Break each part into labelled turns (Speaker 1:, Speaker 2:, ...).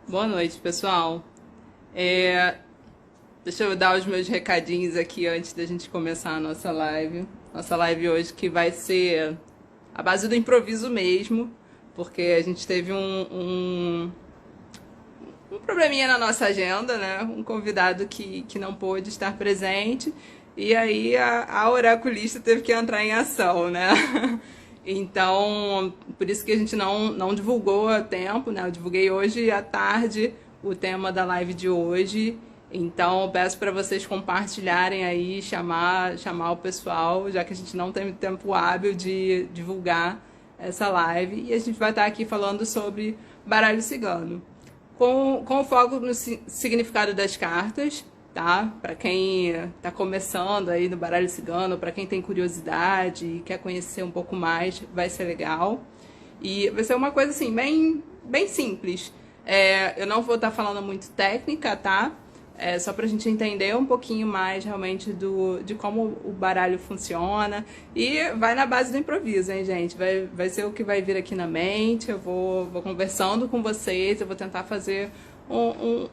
Speaker 1: Boa noite, pessoal. É, Deixa eu dar os meus recadinhos aqui antes da gente começar a nossa live. Nossa live hoje que vai ser a base do improviso mesmo, porque a gente teve um probleminha na nossa agenda, né? Um convidado que não pôde estar presente, e aí a oraculista teve que entrar em ação, né? Então, por isso que a gente não divulgou a tempo, né? Eu divulguei hoje à tarde o tema da live de hoje. Então, eu peço para vocês compartilharem aí, chamar o pessoal, já que a gente não tem tempo hábil de divulgar essa live. E a gente vai estar aqui falando sobre baralho cigano, com foco no significado das cartas, tá? Para quem está começando aí no baralho cigano, para quem tem curiosidade e quer conhecer um pouco mais, vai ser legal. E vai ser uma coisa assim, bem simples. Eu não vou estar falando muito técnica, tá? Só pra gente entender um pouquinho mais realmente de como o baralho funciona. E vai na base do improviso, hein, gente? Vai ser o que vai vir aqui na mente. Eu vou conversando com vocês, eu vou tentar fazer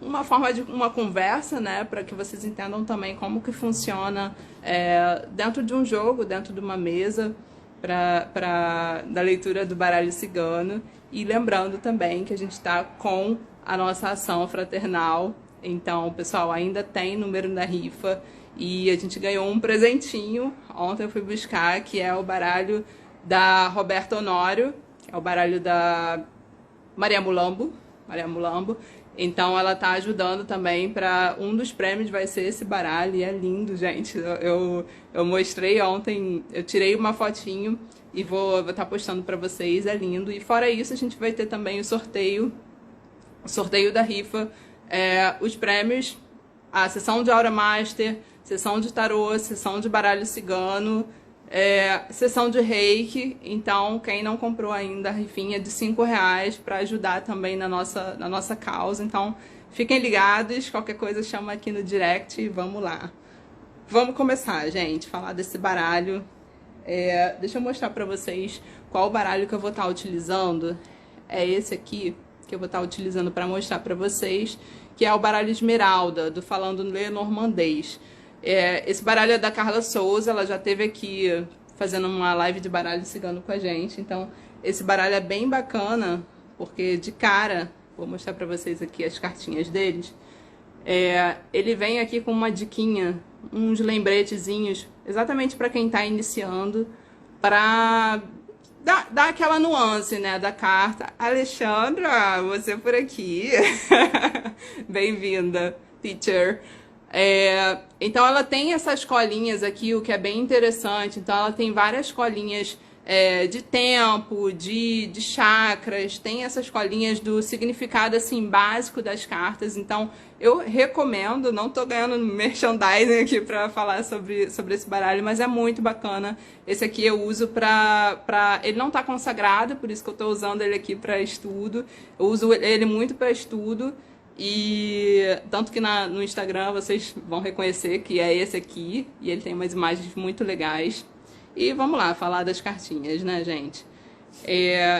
Speaker 1: uma forma de uma conversa, né? Para que vocês entendam também como que funciona dentro de um jogo, dentro de uma mesa, da leitura do baralho cigano. E lembrando também que a gente está com a nossa ação fraternal. Então, pessoal, ainda tem número na rifa e a gente ganhou um presentinho. Ontem eu fui buscar, que é o baralho da Roberta Honório, que é o baralho da Maria Mulambo. Então, ela tá ajudando também para um dos prêmios vai ser esse baralho e é lindo, gente. Eu mostrei ontem, eu tirei uma fotinho e vou estar postando para vocês, é lindo. E fora isso, a gente vai ter também o sorteio da rifa. Os prêmios, a sessão de Aura Master, sessão de tarô, sessão de baralho cigano, sessão de reiki. Então, quem não comprou ainda a rifinha de R$5 para ajudar também na nossa causa. Então, fiquem ligados, qualquer coisa chama aqui no direct e vamos lá. Vamos começar, gente, falar desse baralho. Deixa eu mostrar para vocês qual baralho que eu vou estar utilizando. É esse aqui que eu vou estar utilizando para mostrar para vocês, que é o baralho Esmeralda, do Falando Lenormandês. Esse baralho é da Carla Souza, ela já esteve aqui fazendo uma live de baralho cigano com a gente. Então, esse baralho é bem bacana, porque de cara, vou mostrar para vocês aqui as cartinhas deles. Ele vem aqui com uma diquinha, uns lembretezinhos, exatamente para quem está iniciando, para dá aquela nuance, né, da carta. Alexandra, você por aqui. Bem-vinda, teacher. Então, ela tem essas colinhas aqui, o que é bem interessante. Então, ela tem várias colinhas de tempo, de chakras. Tem essas colinhas do significado, assim, básico das cartas. Então, eu recomendo. Não tô ganhando merchandising aqui pra falar sobre esse baralho, mas é muito bacana. Esse aqui eu uso ele não tá consagrado, por isso que eu tô usando ele aqui pra estudo. Eu uso ele muito pra estudo. E tanto que no Instagram vocês vão reconhecer que é esse aqui. E ele tem umas imagens muito legais. E vamos lá, falar das cartinhas, né, gente?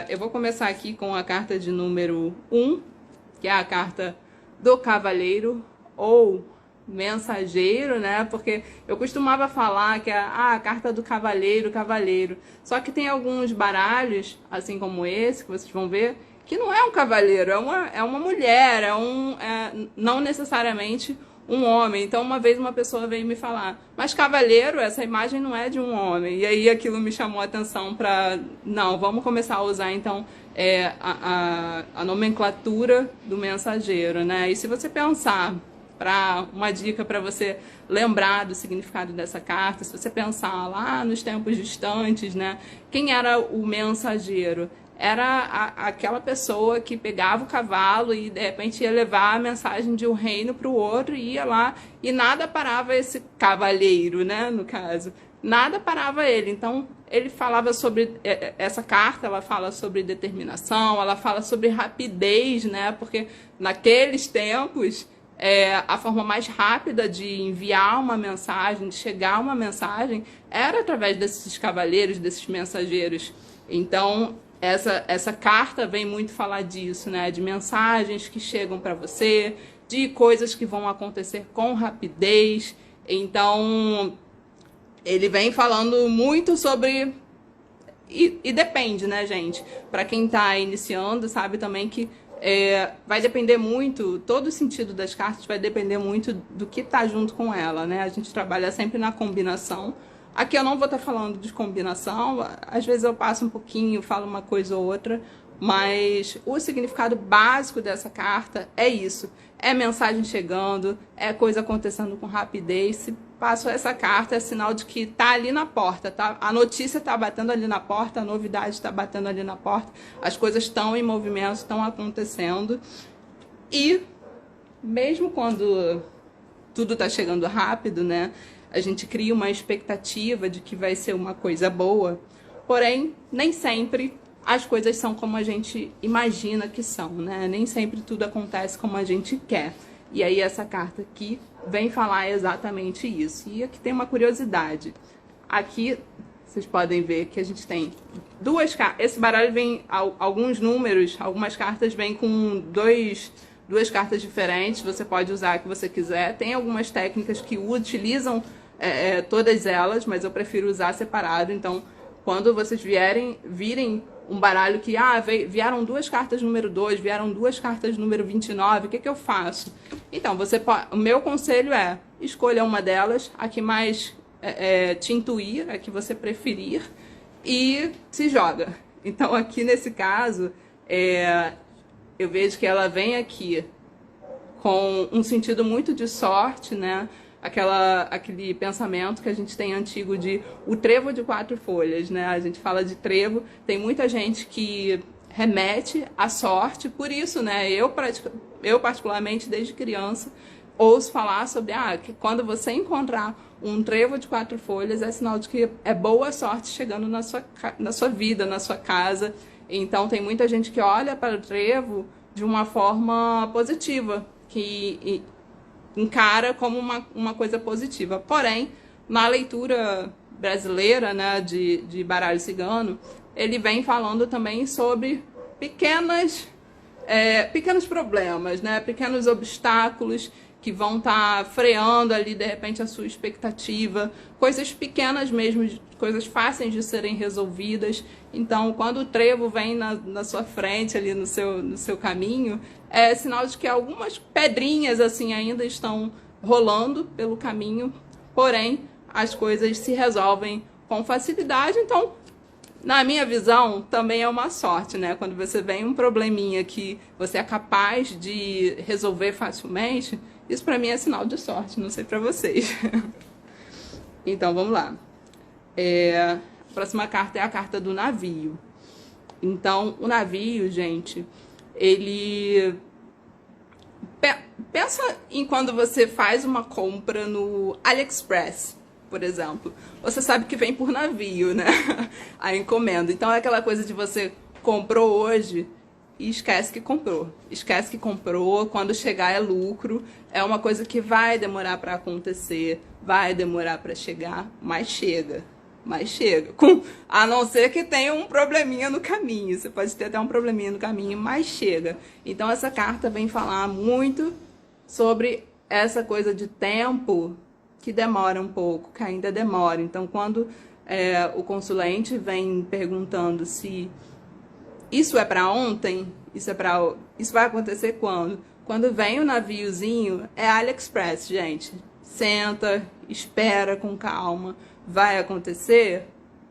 Speaker 1: Eu vou começar aqui com a carta de número 1, que é a carta do Cavaleiro ou Mensageiro, né? Porque eu costumava falar que a carta do Cavaleiro. Só que tem alguns baralhos, assim como esse, que vocês vão ver, que não é um cavaleiro, é uma mulher, não necessariamente um homem. Então, uma vez uma pessoa veio me falar, mas cavaleiro, essa imagem não é de um homem. E aí aquilo me chamou a atenção para, não, vamos começar a usar então a nomenclatura do mensageiro, né? E se você pensar, para uma dica para você lembrar do significado dessa carta, se você pensar lá nos tempos distantes, né? Quem era o mensageiro? Era aquela pessoa que pegava o cavalo e de repente ia levar a mensagem de um reino para o outro e ia lá e nada parava esse cavalheiro, né, no caso. Nada parava ele. Então, ele falava sobre essa carta, ela fala sobre determinação, ela fala sobre rapidez, né, porque naqueles tempos a forma mais rápida de enviar uma mensagem, de chegar uma mensagem, era através desses cavaleiros, desses mensageiros. Então, essa carta vem muito falar disso, né? De mensagens que chegam para você, de coisas que vão acontecer com rapidez. Então, ele vem falando muito sobre... E depende, né, gente? Para quem tá iniciando, sabe também que vai depender muito, todo o sentido das cartas vai depender muito do que tá junto com ela, né? A gente trabalha sempre na combinação. Aqui eu não vou estar falando de combinação, às vezes eu passo um pouquinho, falo uma coisa ou outra, mas o significado básico dessa carta é isso. É mensagem chegando, é coisa acontecendo com rapidez. Se passo essa carta, é sinal de que tá ali na porta, tá? A notícia tá batendo ali na porta, a novidade tá batendo ali na porta, as coisas estão em movimento, estão acontecendo. E mesmo quando tudo tá chegando rápido, né? A gente cria uma expectativa de que vai ser uma coisa boa, porém, nem sempre as coisas são como a gente imagina que são, né? Nem sempre tudo acontece como a gente quer. E aí essa carta aqui vem falar exatamente isso. E aqui tem uma curiosidade. Aqui vocês podem ver que a gente tem duas cartas. Esse baralho vem alguns números, algumas cartas vêm com duas cartas diferentes. Você pode usar a que você quiser. Tem algumas técnicas que utilizam todas elas, mas eu prefiro usar separado. Então, quando vocês virem um baralho que vieram duas cartas número 2, vieram duas cartas número 29, o que eu faço? Então, o meu conselho é escolha uma delas, a que mais te intuir, a que você preferir, e se joga. Então, aqui nesse caso, eu vejo que ela vem aqui com um sentido muito de sorte, né? Aquele pensamento que a gente tem antigo de o trevo de 4 folhas, né? A gente fala de trevo, tem muita gente que remete à sorte, por isso, né? Eu particularmente, desde criança, ouço falar sobre que quando você encontrar um trevo de 4 folhas, é sinal de que é boa sorte chegando na sua vida, na sua casa. Então, tem muita gente que olha para o trevo de uma forma positiva, que encara como uma coisa positiva. Porém, na leitura brasileira, né, de baralho cigano, ele vem falando também sobre pequenos problemas, né, pequenos obstáculos que vão estar freando ali, de repente, a sua expectativa, coisas pequenas mesmo, coisas fáceis de serem resolvidas. Então, quando o trevo vem na sua frente, ali no seu caminho, é sinal de que algumas pedrinhas assim ainda estão rolando pelo caminho, porém, as coisas se resolvem com facilidade. Então, na minha visão, também é uma sorte, né? Quando você vem um probleminha que você é capaz de resolver facilmente, isso pra mim é sinal de sorte, não sei pra vocês. Então, vamos lá. A próxima carta é a carta do navio. Então, o navio, gente, ele... Pensa em quando você faz uma compra no AliExpress, por exemplo. Você sabe que vem por navio, né? A encomenda. Então, é aquela coisa de você comprou hoje e esquece que comprou. Esquece que comprou, quando chegar é lucro. É uma coisa que vai demorar para acontecer, vai demorar para chegar, mas chega. Mas chega. A não ser que tenha um probleminha no caminho. Você pode ter até um probleminha no caminho, mas chega. Então essa carta vem falar muito sobre essa coisa de tempo que demora um pouco, que ainda demora. Então quando o consulente vem perguntando se isso é para ontem, isso vai acontecer quando? Quando vem o naviozinho, é AliExpress, gente. Senta, espera com calma. Vai acontecer?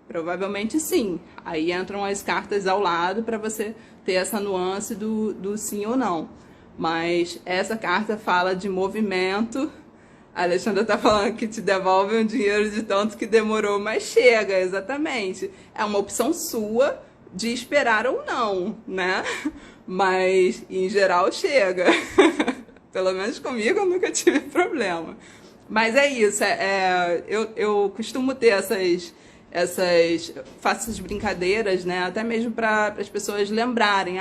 Speaker 1: Provavelmente sim. Aí entram as cartas ao lado para você ter essa nuance do sim ou não. Mas essa carta fala de movimento. A Alexandra tá falando que te devolve um dinheiro de tanto que demorou, mas chega, exatamente. É uma opção sua de esperar ou não, né? Mas, em geral, chega. Pelo menos comigo eu nunca tive problema. Mas é isso, eu costumo ter faço essas brincadeiras, né? Até mesmo para as pessoas lembrarem,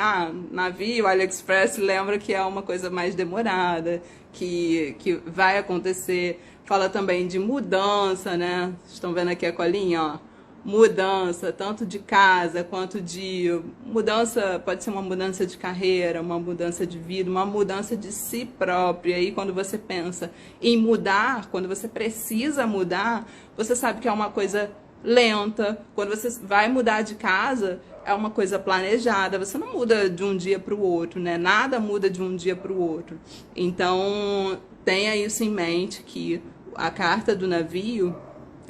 Speaker 1: navio, AliExpress, lembra que é uma coisa mais demorada, que vai acontecer. Fala também de mudança, né? Vocês estão vendo aqui a colinha, ó. mudança, tanto de casa quanto de mudança, pode ser uma mudança de carreira, uma mudança de vida, uma mudança de si própria. E quando você pensa em mudar, quando você precisa mudar, você sabe que é uma coisa lenta. Quando você vai mudar de casa, é uma coisa planejada. Você não muda de um dia para o outro, né? Nada muda de um dia para o outro. Então, tenha isso em mente, que a carta do navio,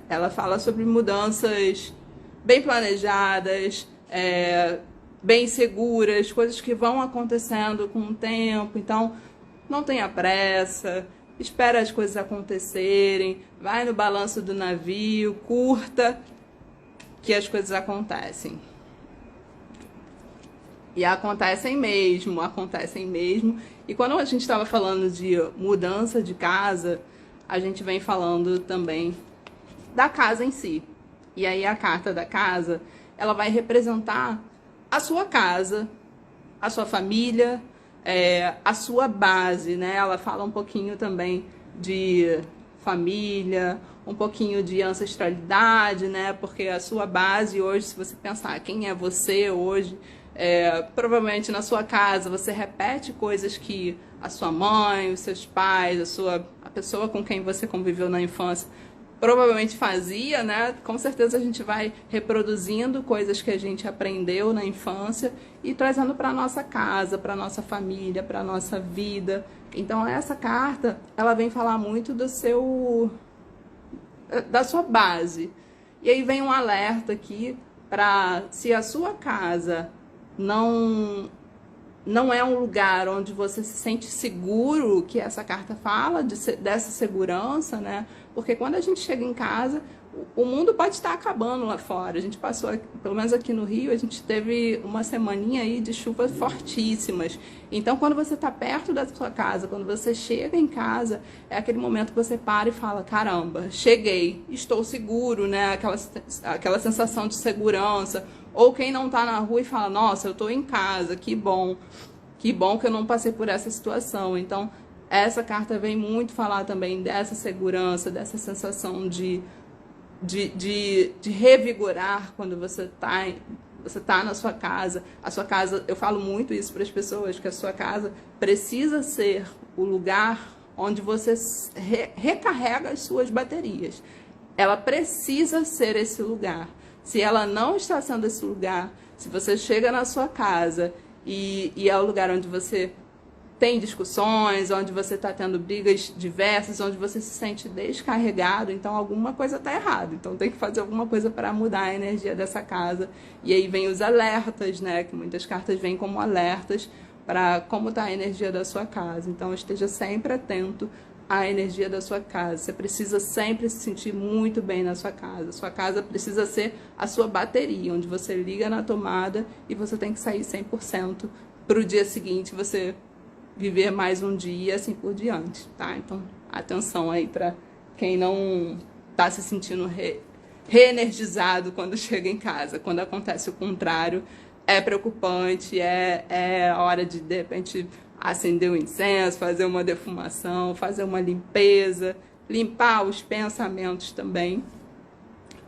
Speaker 1: ela fala sobre mudanças bem planejadas, bem seguras, coisas que vão acontecendo com o tempo. Então, não tenha pressa, espera as coisas acontecerem, vai no balanço do navio, curta que as coisas acontecem. E acontecem mesmo, acontecem mesmo. E quando a gente estava falando de mudança de casa, a gente vem falando também da casa em si. E aí a carta da casa, ela vai representar a sua casa, a sua família, a sua base, né? Ela fala um pouquinho também de família, um pouquinho de ancestralidade, né? Porque a sua base hoje, se você pensar quem é você hoje, provavelmente na sua casa você repete coisas que a sua mãe, os seus pais, a pessoa com quem você conviveu na infância provavelmente fazia, né? Com certeza a gente vai reproduzindo coisas que a gente aprendeu na infância e trazendo para nossa casa, para nossa família, para nossa vida. Então essa carta, ela vem falar muito da sua base. E aí vem um alerta aqui para, se a sua casa não é um lugar onde você se sente seguro, que essa carta fala dessa segurança, né? Porque quando a gente chega em casa, o mundo pode estar acabando lá fora. A gente passou, pelo menos aqui no Rio, a gente teve uma semaninha aí de chuvas fortíssimas. Então, quando você está perto da sua casa, quando você chega em casa, é aquele momento que você para e fala, caramba, cheguei, estou seguro, né? Aquela sensação de segurança. Ou quem não está na rua e fala, nossa, eu estou em casa, que bom que eu não passei por essa situação. Então, essa carta vem muito falar também dessa segurança, dessa sensação de revigorar quando você tá na sua casa. A sua casa, eu falo muito isso para as pessoas, que a sua casa precisa ser o lugar onde você recarrega as suas baterias. Ela precisa ser esse lugar. Se ela não está sendo esse lugar, se você chega na sua casa e é o lugar onde você tem discussões, onde você está tendo brigas diversas, onde você se sente descarregado, então alguma coisa está errada. Então tem que fazer alguma coisa para mudar a energia dessa casa. E aí vem os alertas, né? Que muitas cartas vêm como alertas para como está a energia da sua casa. Então esteja sempre atento à energia da sua casa. Você precisa sempre se sentir muito bem na sua casa. Sua casa precisa ser a sua bateria, onde você liga na tomada e você tem que sair 100% para o dia seguinte você viver mais um dia e assim por diante, tá? Então, atenção aí para quem não tá se sentindo reenergizado quando chega em casa. Quando acontece o contrário, é preocupante, é hora de repente, acender um incenso, fazer uma defumação, fazer uma limpeza, limpar os pensamentos também.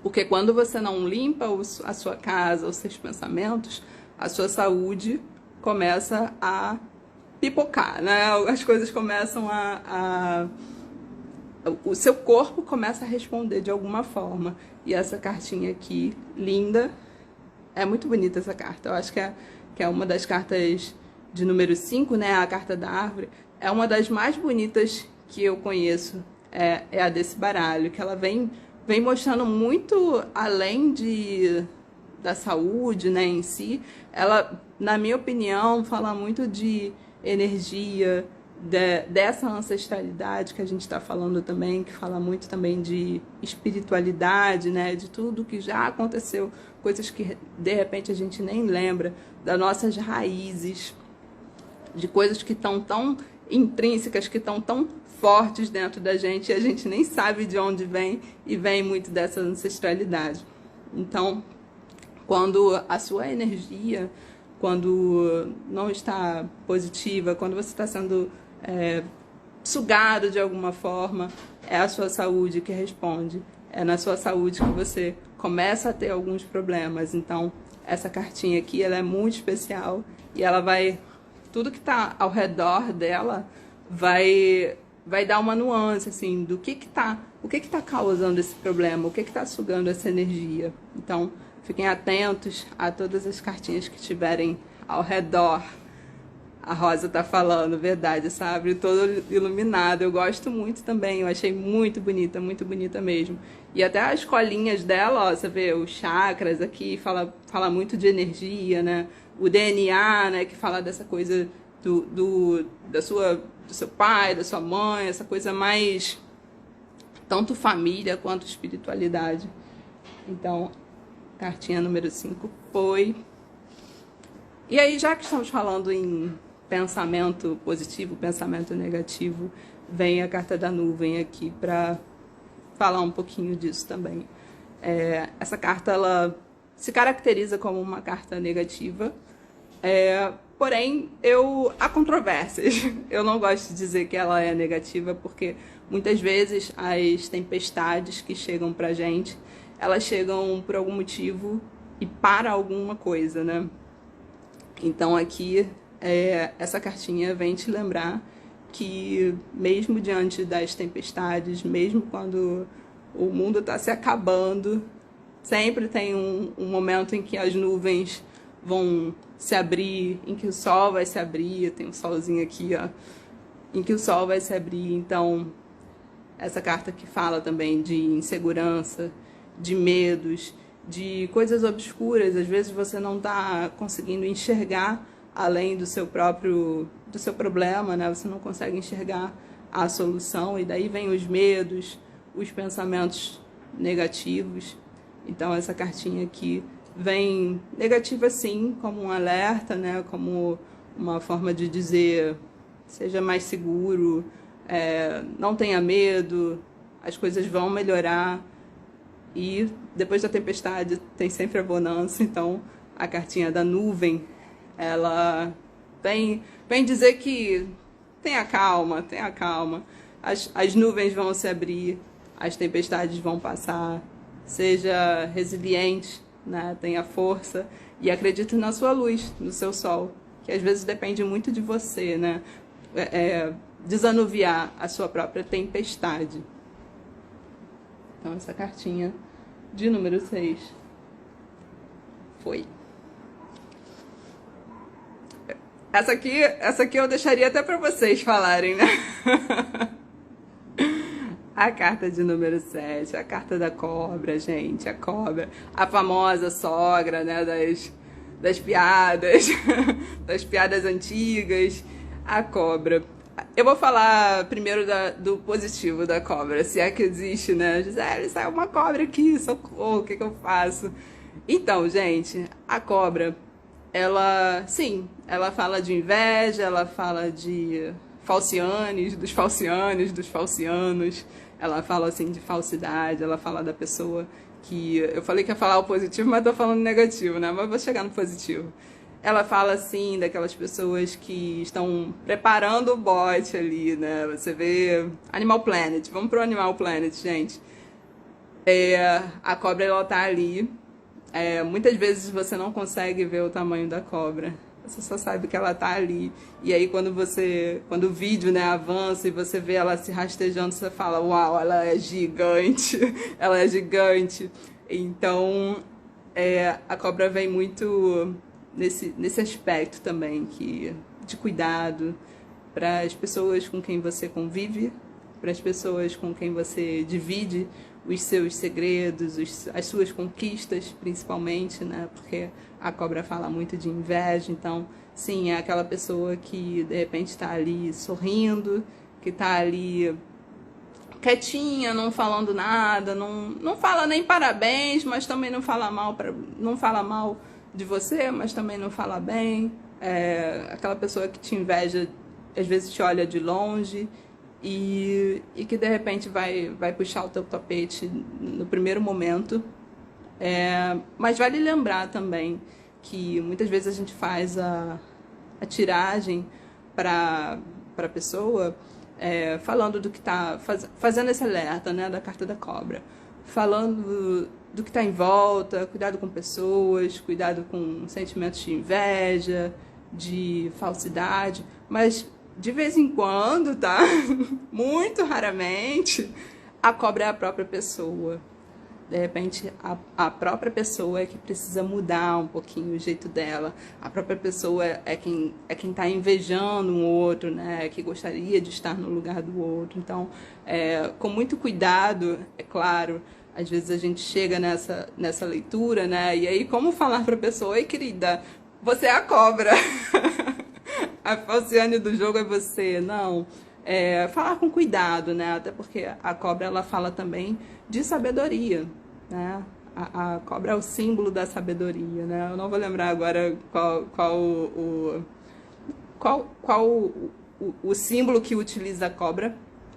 Speaker 1: Porque quando você não limpa a sua casa, os seus pensamentos, a sua saúde começa a pipocar, né? As coisas começam o seu corpo começa a responder de alguma forma. E essa cartinha aqui, linda, é muito bonita essa carta. Eu acho que é uma das cartas de número 5, né? A carta da árvore. É uma das mais bonitas que eu conheço. É a desse baralho, que ela vem mostrando muito além da saúde, né, em si. Ela, na minha opinião, fala muito de energia, dessa ancestralidade que a gente está falando também, que fala muito também de espiritualidade, né, de tudo que já aconteceu, coisas que de repente a gente nem lembra, das nossas raízes, de coisas que estão tão intrínsecas, que estão tão fortes dentro da gente e a gente nem sabe de onde vem, e vem muito dessa ancestralidade. Então, quando a sua energia, quando não está positiva, quando você está sendo sugado de alguma forma, é a sua saúde que responde. É na sua saúde que você começa a ter alguns problemas. Então, essa cartinha aqui, ela é muito especial e ela vai... Tudo que está ao redor dela vai dar uma nuance, assim, do o que tá causando esse problema, o que tá sugando essa energia. Então, fiquem atentos a todas as cartinhas que estiverem ao redor. A Rosa tá falando, verdade, essa árvore toda iluminada. Eu gosto muito também, eu achei muito bonita mesmo. E até as colinhas dela, ó, você vê os chakras aqui, fala muito de energia, né? O DNA, né, que fala dessa coisa do seu pai, da sua mãe, essa coisa mais tanto família quanto espiritualidade. Então, cartinha número 5 foi. E aí, já que estamos falando em pensamento positivo, pensamento negativo, vem a carta da nuvem aqui para falar um pouquinho disso também. Essa carta, ela se caracteriza como uma carta negativa, porém, há controvérsias. Eu não gosto de dizer que ela é negativa, porque muitas vezes as tempestades que chegam pra gente, elas chegam por algum motivo e para alguma coisa, né? Então aqui, essa cartinha vem te lembrar que mesmo diante das tempestades, mesmo quando o mundo está se acabando, sempre tem um momento em que as nuvens vão se abrir, em que o sol vai se abrir. Tem um solzinho aqui, ó, em que o sol vai se abrir. Então, essa carta que fala também de insegurança, de medos, de coisas obscuras. Às vezes você não está conseguindo enxergar além do seu problema, né? Você não consegue enxergar a solução, e daí vem os medos, os pensamentos negativos. Então essa cartinha aqui vem negativa sim, como um alerta, né? Como uma forma de dizer, seja mais seguro, não tenha medo, as coisas vão melhorar. E depois da tempestade tem sempre a bonança. Então a cartinha da nuvem, ela vem dizer que tenha calma. As nuvens vão se abrir, as tempestades vão passar. Seja resiliente, né? Tenha força e acredite na sua luz, no seu sol, que às vezes depende muito de você, né? Desanuviar a sua própria tempestade. Então essa cartinha de número 6 foi. Essa aqui eu deixaria até para vocês falarem, né? A carta de número 7, a carta da cobra, gente, a cobra. A famosa sogra, né, das piadas, das piadas antigas, a cobra. Eu vou falar primeiro do positivo da cobra, se é que existe, né? Gisele, saiu uma cobra aqui, socorro, o que eu faço? Então, gente, a cobra, ela fala de inveja, ela fala de falcianes, dos falcianos, ela fala assim de falsidade, ela fala da pessoa que... Eu falei que ia falar o positivo, mas tô falando negativo, né? Mas vou chegar no positivo. Ela fala assim daquelas pessoas que estão preparando o bote ali, né? Você vê Animal Planet, vamos pro Animal Planet, gente. A cobra, ela tá ali. Muitas vezes você não consegue ver o tamanho da cobra. Você só sabe que ela tá ali. E aí quando o vídeo, né, avança e você vê ela se rastejando, você fala, uau, ela é gigante, ela é gigante. Então, a cobra vem muito nesse aspecto também, de cuidado para as pessoas com quem você convive, para as pessoas com quem você divide os seus segredos, as suas conquistas, principalmente, né? Porque a cobra fala muito de inveja. Então, sim, é aquela pessoa que de repente está ali sorrindo, que está ali quietinha, não falando nada, não fala nem parabéns, mas também não fala mal de você, mas também não fala bem. Aquela pessoa que te inveja, às vezes te olha de longe e que de repente vai puxar o teu tapete no primeiro momento. Mas vale lembrar também que muitas vezes a gente faz a tiragem para a pessoa, falando do que está fazendo esse alerta, né, da carta da cobra, falando do que está em volta, cuidado com pessoas, cuidado com sentimentos de inveja, de falsidade, mas de vez em quando, tá? Muito raramente, a cobra é a própria pessoa. De repente, a própria pessoa é que precisa mudar um pouquinho o jeito dela. A própria pessoa é quem está invejando um outro, né? Que gostaria de estar no lugar do outro. Então, com muito cuidado, é claro, às vezes a gente chega nessa leitura, né? E aí, como falar para a pessoa: oi, querida, você é a cobra. A falciane do jogo é você. Não. Falar com cuidado, né? Até porque a cobra, ela fala também de sabedoria, né? A cobra é o símbolo da sabedoria, né? Eu não vou lembrar agora qual o símbolo que utiliza a cobra.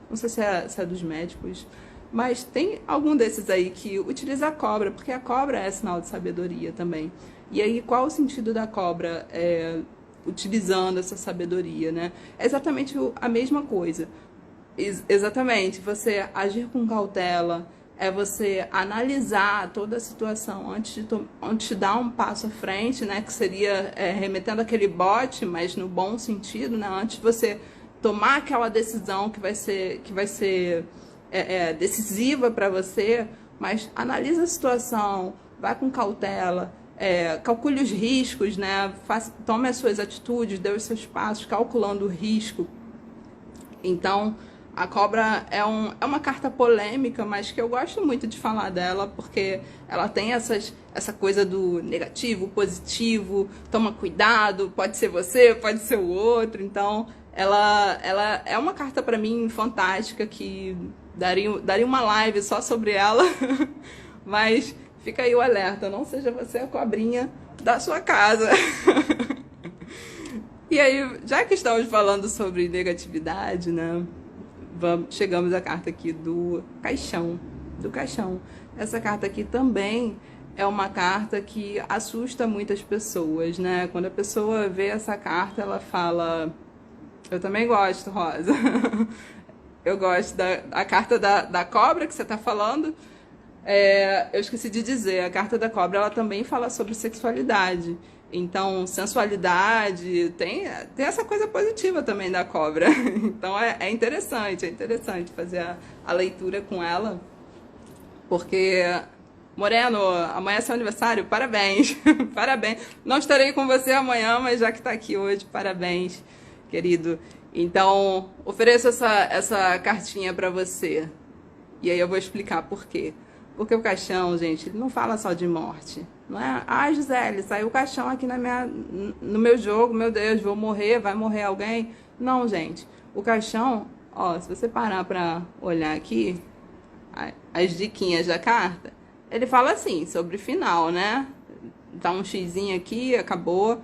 Speaker 1: Não sei se é dos médicos, mas tem algum desses aí que utiliza a cobra, porque a cobra é sinal de sabedoria também. E aí, qual o sentido da cobra utilizando essa sabedoria, né? É exatamente a mesma coisa. Exatamente, você agir com cautela, é você analisar toda a situação antes de dar um passo à frente, né? Que seria remetendo aquele bote, mas no bom sentido, né? Antes de você tomar aquela decisão que vai ser decisiva para você, mas analisa a situação, vai com cautela, calcule os riscos, né? Tome as suas atitudes, dê os seus passos, calculando o risco. Então, a cobra é uma carta polêmica, mas que eu gosto muito de falar dela, porque ela tem essa coisa do negativo, positivo, toma cuidado, pode ser você, pode ser o outro. Então, ela é uma carta para mim fantástica, que daria uma live só sobre ela, mas fica aí o alerta, não seja você a cobrinha da sua casa. E aí, já que estamos falando sobre negatividade, né? Chegamos à carta aqui do caixão. Essa carta aqui também é uma carta que assusta muitas pessoas, né? Quando a pessoa vê essa carta, ela fala: eu também gosto, Rosa. Eu gosto da carta da cobra que você está falando. Eu esqueci de dizer, a carta da cobra, ela também fala sobre sexualidade. Então, sensualidade, tem essa coisa positiva também da cobra. Então, é interessante fazer a leitura com ela. Porque, Moreno, amanhã é seu aniversário, parabéns. Parabéns. Não estarei com você amanhã, mas já que está aqui hoje, parabéns, querido. Então, ofereço essa cartinha para você. E aí eu vou explicar por quê. Porque o caixão, gente, ele não fala só de morte. Não é? Ah, Gisele, saiu o caixão aqui no meu jogo, meu Deus, vou morrer, vai morrer alguém? Não, gente. O caixão, ó, se você parar pra olhar aqui, as diquinhas da carta, ele fala assim, sobre final, né? Dá um xizinho aqui, acabou.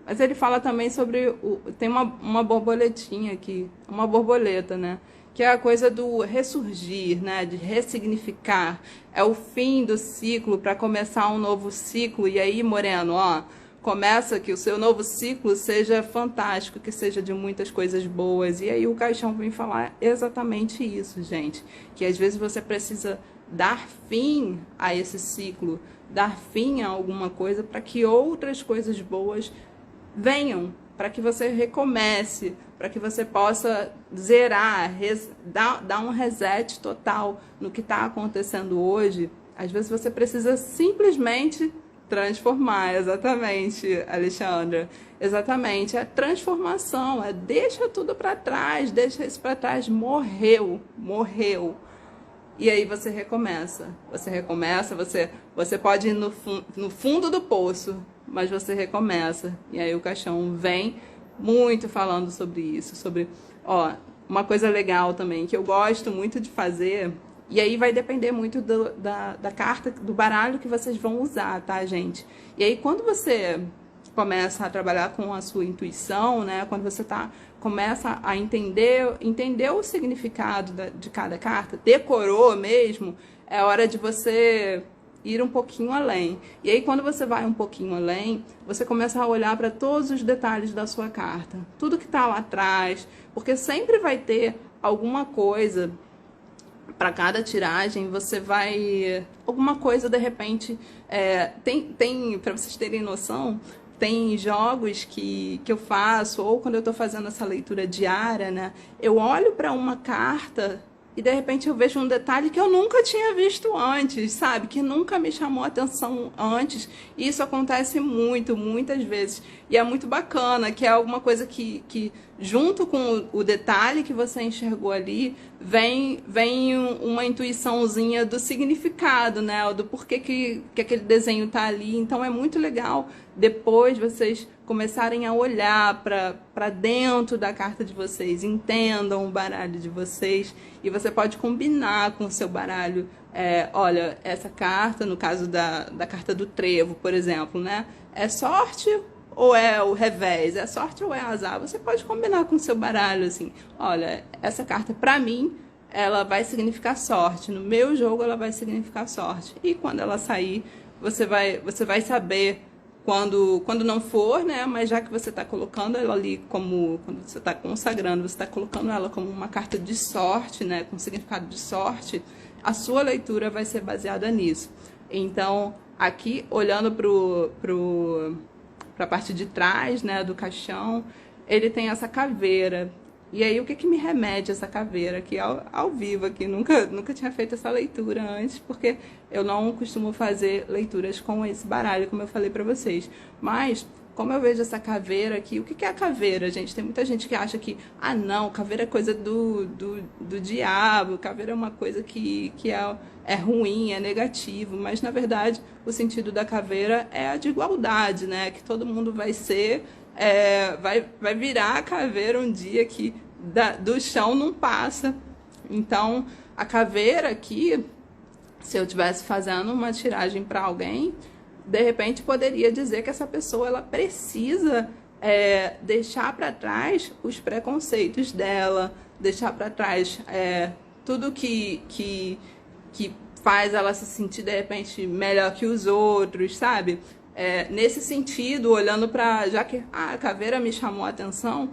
Speaker 1: Mas ele fala também sobre... tem uma borboletinha aqui, uma borboleta, né? Que é a coisa do ressurgir, né? De ressignificar. É o fim do ciclo para começar um novo ciclo. E aí, Moreno, ó, começa que o seu novo ciclo seja fantástico, que seja de muitas coisas boas. E aí o caixão vem falar exatamente isso, gente. Que às vezes você precisa dar fim a esse ciclo, dar fim a alguma coisa para que outras coisas boas venham, para que você recomece, para que você possa zerar, dar um reset total no que está acontecendo hoje. Às vezes você precisa simplesmente transformar, exatamente, Alexandra. Exatamente, é transformação, deixa tudo para trás, deixa isso para trás, morreu. E aí você recomeça, você pode ir no fundo do poço, mas você recomeça. E aí o caixão vem muito falando sobre isso, sobre, ó, uma coisa legal também, que eu gosto muito de fazer, e aí vai depender muito da carta, do baralho que vocês vão usar, tá, gente? E aí quando você começa a trabalhar com a sua intuição, né, quando você começa a entender o significado de cada carta, decorou mesmo, é hora de você ir um pouquinho além. E aí, quando você vai um pouquinho além, você começa a olhar para todos os detalhes da sua carta. Tudo que está lá atrás, porque sempre vai ter alguma coisa para cada tiragem você vai... Alguma coisa, de repente... tem para vocês terem noção, tem jogos que eu faço, ou quando eu estou fazendo essa leitura diária, né? Eu olho para uma carta e, de repente, eu vejo um detalhe que eu nunca tinha visto antes, sabe? Que nunca me chamou a atenção antes. E isso acontece muito, muitas vezes. E é muito bacana, que é alguma coisa que junto com o detalhe que você enxergou ali, vem uma intuiçãozinha do significado, né? Do porquê que aquele desenho tá ali. Então é muito legal depois vocês começarem a olhar para dentro da carta de vocês, entendam o baralho de vocês, e você pode combinar com o seu baralho. Olha, essa carta, no caso da carta do trevo, por exemplo, né? É sorte ou é o revés? É sorte ou é azar? Você pode combinar com o seu baralho, assim, olha, essa carta pra mim, ela vai significar sorte, no meu jogo ela vai significar sorte, e quando ela sair, você vai saber quando não for, né? Mas já que você está colocando ela ali como, quando você está consagrando, você está colocando ela como uma carta de sorte, né? Com significado de sorte, a sua leitura vai ser baseada nisso. Então, aqui, olhando para a parte de trás, né, do caixão, ele tem essa caveira. E aí, o que me remete a essa caveira aqui ao vivo aqui? Nunca tinha feito essa leitura antes, porque eu não costumo fazer leituras com esse baralho, como eu falei pra vocês. Mas, como eu vejo essa caveira aqui, o que é a caveira, gente? Tem muita gente que acha que, não, caveira é coisa do diabo, caveira é uma coisa que é ruim, é negativo. Mas, na verdade, o sentido da caveira é a de igualdade, né? Que todo mundo vai ser... vai virar a caveira um dia que do chão não passa. Então, a caveira aqui, se eu estivesse fazendo uma tiragem para alguém, de repente poderia dizer que essa pessoa ela precisa deixar para trás os preconceitos dela, deixar para trás tudo que faz ela se sentir, de repente, melhor que os outros, sabe? Nesse sentido, olhando para... Já que a caveira me chamou a atenção,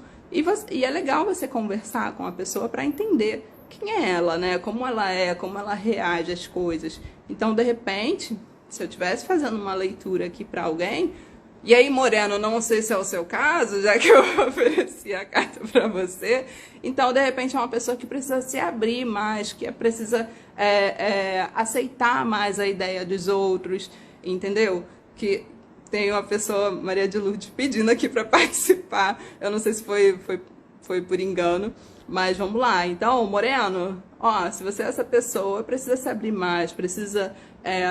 Speaker 1: e é legal você conversar com a pessoa para entender quem é ela, né? Como ela reage às coisas. Então, de repente, se eu estivesse fazendo uma leitura aqui para alguém... E aí, Moreno, não sei se é o seu caso, já que eu ofereci a carta para você. Então, de repente, é uma pessoa que precisa se abrir mais, que precisa aceitar mais a ideia dos outros, entendeu? Que tem uma pessoa, Maria de Lourdes, pedindo aqui para participar. Eu não sei se foi por engano, mas vamos lá. Então, Moreno, se você é essa pessoa, precisa se abrir mais, precisa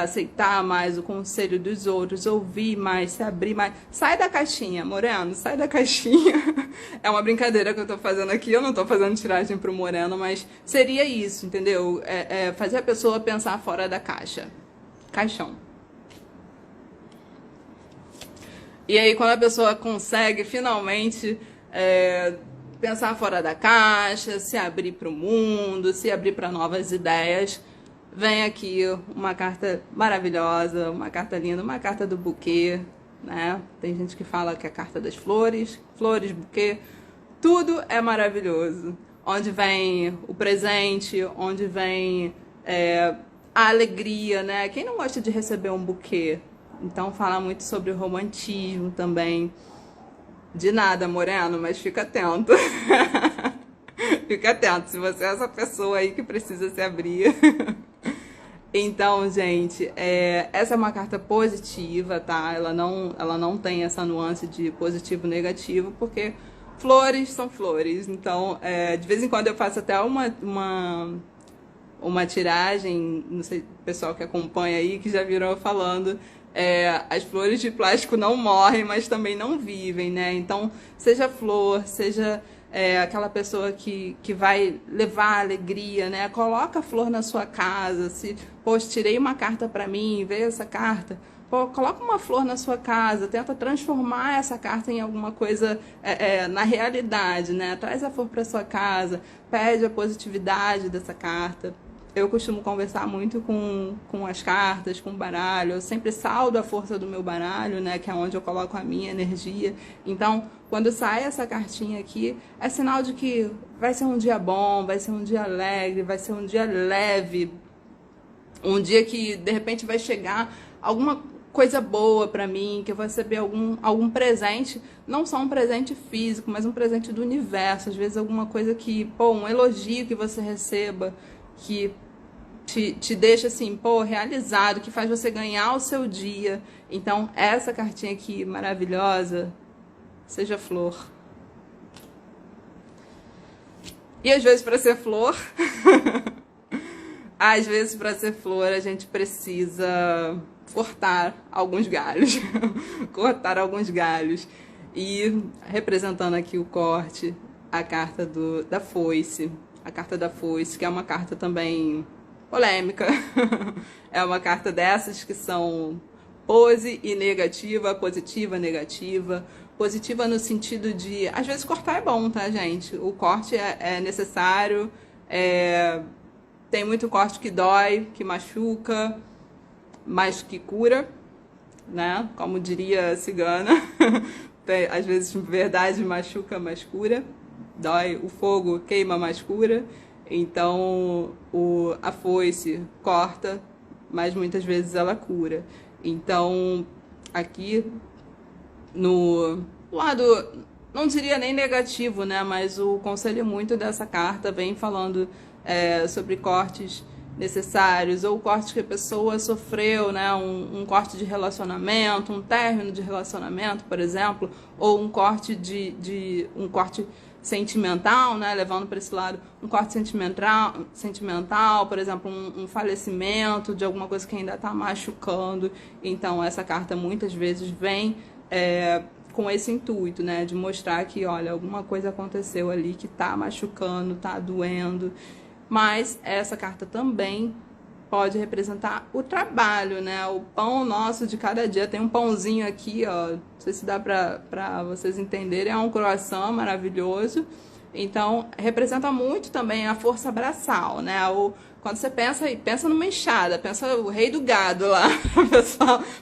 Speaker 1: aceitar mais o conselho dos outros, ouvir mais, se abrir mais. Sai da caixinha, Moreno, sai da caixinha. É uma brincadeira que eu tô fazendo aqui, eu não tô fazendo tiragem pro Moreno, mas seria isso, entendeu? Fazer a pessoa pensar fora da caixa. Caixão. E aí, quando a pessoa consegue, finalmente, pensar fora da caixa, se abrir para o mundo, se abrir para novas ideias, vem aqui uma carta maravilhosa, uma carta linda, uma carta do buquê, né? Tem gente que fala que é a carta das flores, buquê, tudo é maravilhoso. Onde vem o presente, onde vem a alegria, né? Quem não gosta de receber um buquê? Então, fala muito sobre o romantismo também. De nada, Moreno, mas fica atento. Fica atento, se você é essa pessoa aí que precisa se abrir. Então, gente, essa é uma carta positiva, tá? Ela não tem essa nuance de positivo e negativo, porque flores são flores. Então, de vez em quando eu faço até uma tiragem, não sei, o pessoal que acompanha aí, que já viram eu falando... as flores de plástico não morrem, mas também não vivem, né? Então, seja flor, seja aquela pessoa que vai levar alegria, né? Coloca a flor na sua casa. Poxa, tirei uma carta para mim, veio essa carta. Pô, coloca uma flor na sua casa, tenta transformar essa carta em alguma coisa na realidade, né? Traz a flor para sua casa, pede a positividade dessa carta. eu costumo conversar muito com as cartas, com o baralho. Eu sempre saldo a força do meu baralho, né? Que é onde eu coloco a minha energia. Então, quando sai essa cartinha aqui, é sinal de que vai ser um dia bom, vai ser um dia alegre, vai ser um dia leve. Um dia que, de repente, vai chegar alguma coisa boa pra mim, que eu vou receber algum presente, não só um presente físico, mas um presente do universo. Às vezes alguma coisa que, pô, um elogio que você receba, que te deixa assim, pô, realizado, que faz você ganhar o seu dia. Então, essa cartinha aqui, maravilhosa, seja flor. E às vezes, para ser flor, às vezes, para ser flor, a gente precisa cortar alguns galhos. Cortar alguns galhos. E representando aqui o corte, a carta da foice. A carta da foice, que é uma carta também polêmica. É uma carta dessas que são pose e negativa, positiva, negativa. Positiva no sentido de, às vezes cortar é bom, tá, gente? O corte é necessário, tem muito corte que dói, que machuca, mas que cura, né? Como diria a cigana. Às vezes, verdade machuca, mas cura. Dói, o fogo queima, mas cura. Então, a foice corta, mas muitas vezes ela cura. Então, aqui no lado, não diria nem negativo, né? Mas o conselho muito dessa carta vem falando sobre cortes necessários, ou cortes que a pessoa sofreu, né? Um corte de relacionamento, um término de relacionamento, por exemplo, ou um corte um corte sentimental, né? Levando para esse lado, um corte sentimental, por exemplo, um falecimento de alguma coisa que ainda está machucando. Então, essa carta muitas vezes vem com esse intuito, né? De mostrar que, olha, alguma coisa aconteceu ali que está machucando, está doendo. Mas essa carta também pode representar o trabalho, né? O pão nosso de cada dia. Tem um pãozinho aqui, ó. Não sei se dá pra vocês entenderem. É um croissant maravilhoso. Então, representa muito também a força braçal, né? Quando você pensa numa enxada, pensa o rei do gado lá,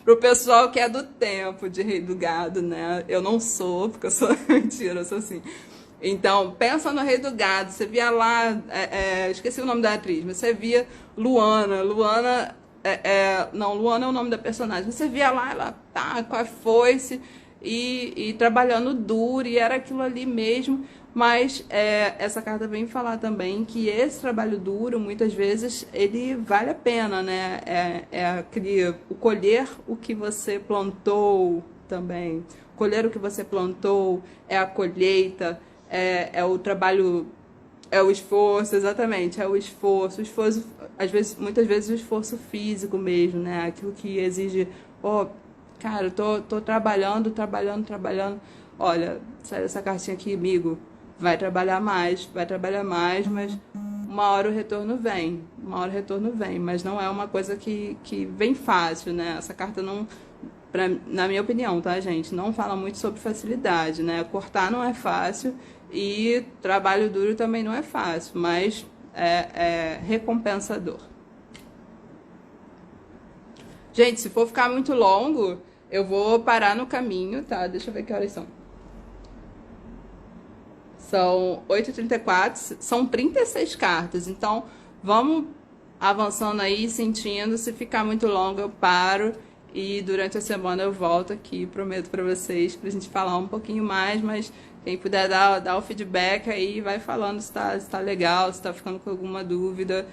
Speaker 1: pro pessoal que é do tempo de rei do gado, né? Eu não sou, porque eu sou mentira, eu sou assim. Então, pensa no Rei do Gado, você via lá, esqueci o nome da atriz, mas você via Luana, Luana é o nome da personagem, você via lá, ela tá com a foice e trabalhando duro, e era aquilo ali mesmo, mas essa carta vem falar também que esse trabalho duro, muitas vezes, ele vale a pena, né? O colher o que você plantou também, colher o que você plantou, é a colheita, é o trabalho, é o esforço, exatamente, é o esforço, às vezes, muitas vezes o esforço físico mesmo, né? Aquilo que exige, cara, eu tô trabalhando, olha, sai essa cartinha aqui, amigo, vai trabalhar mais, mas uma hora o retorno vem, mas não é uma coisa que vem fácil, né? Essa carta não, na minha opinião, tá, gente, não fala muito sobre facilidade, né? Cortar não é fácil e trabalho duro também não é fácil, mas é recompensador. Gente, se for ficar muito longo, eu vou parar no caminho, tá? Deixa eu ver que horas são. São 8h34, são 36 cartas, então vamos avançando aí, sentindo. Se ficar muito longo, eu paro. E durante a semana eu volto aqui, prometo pra vocês, pra gente falar um pouquinho mais, mas quem puder dar o feedback aí, vai falando se tá legal, se tá ficando com alguma dúvida.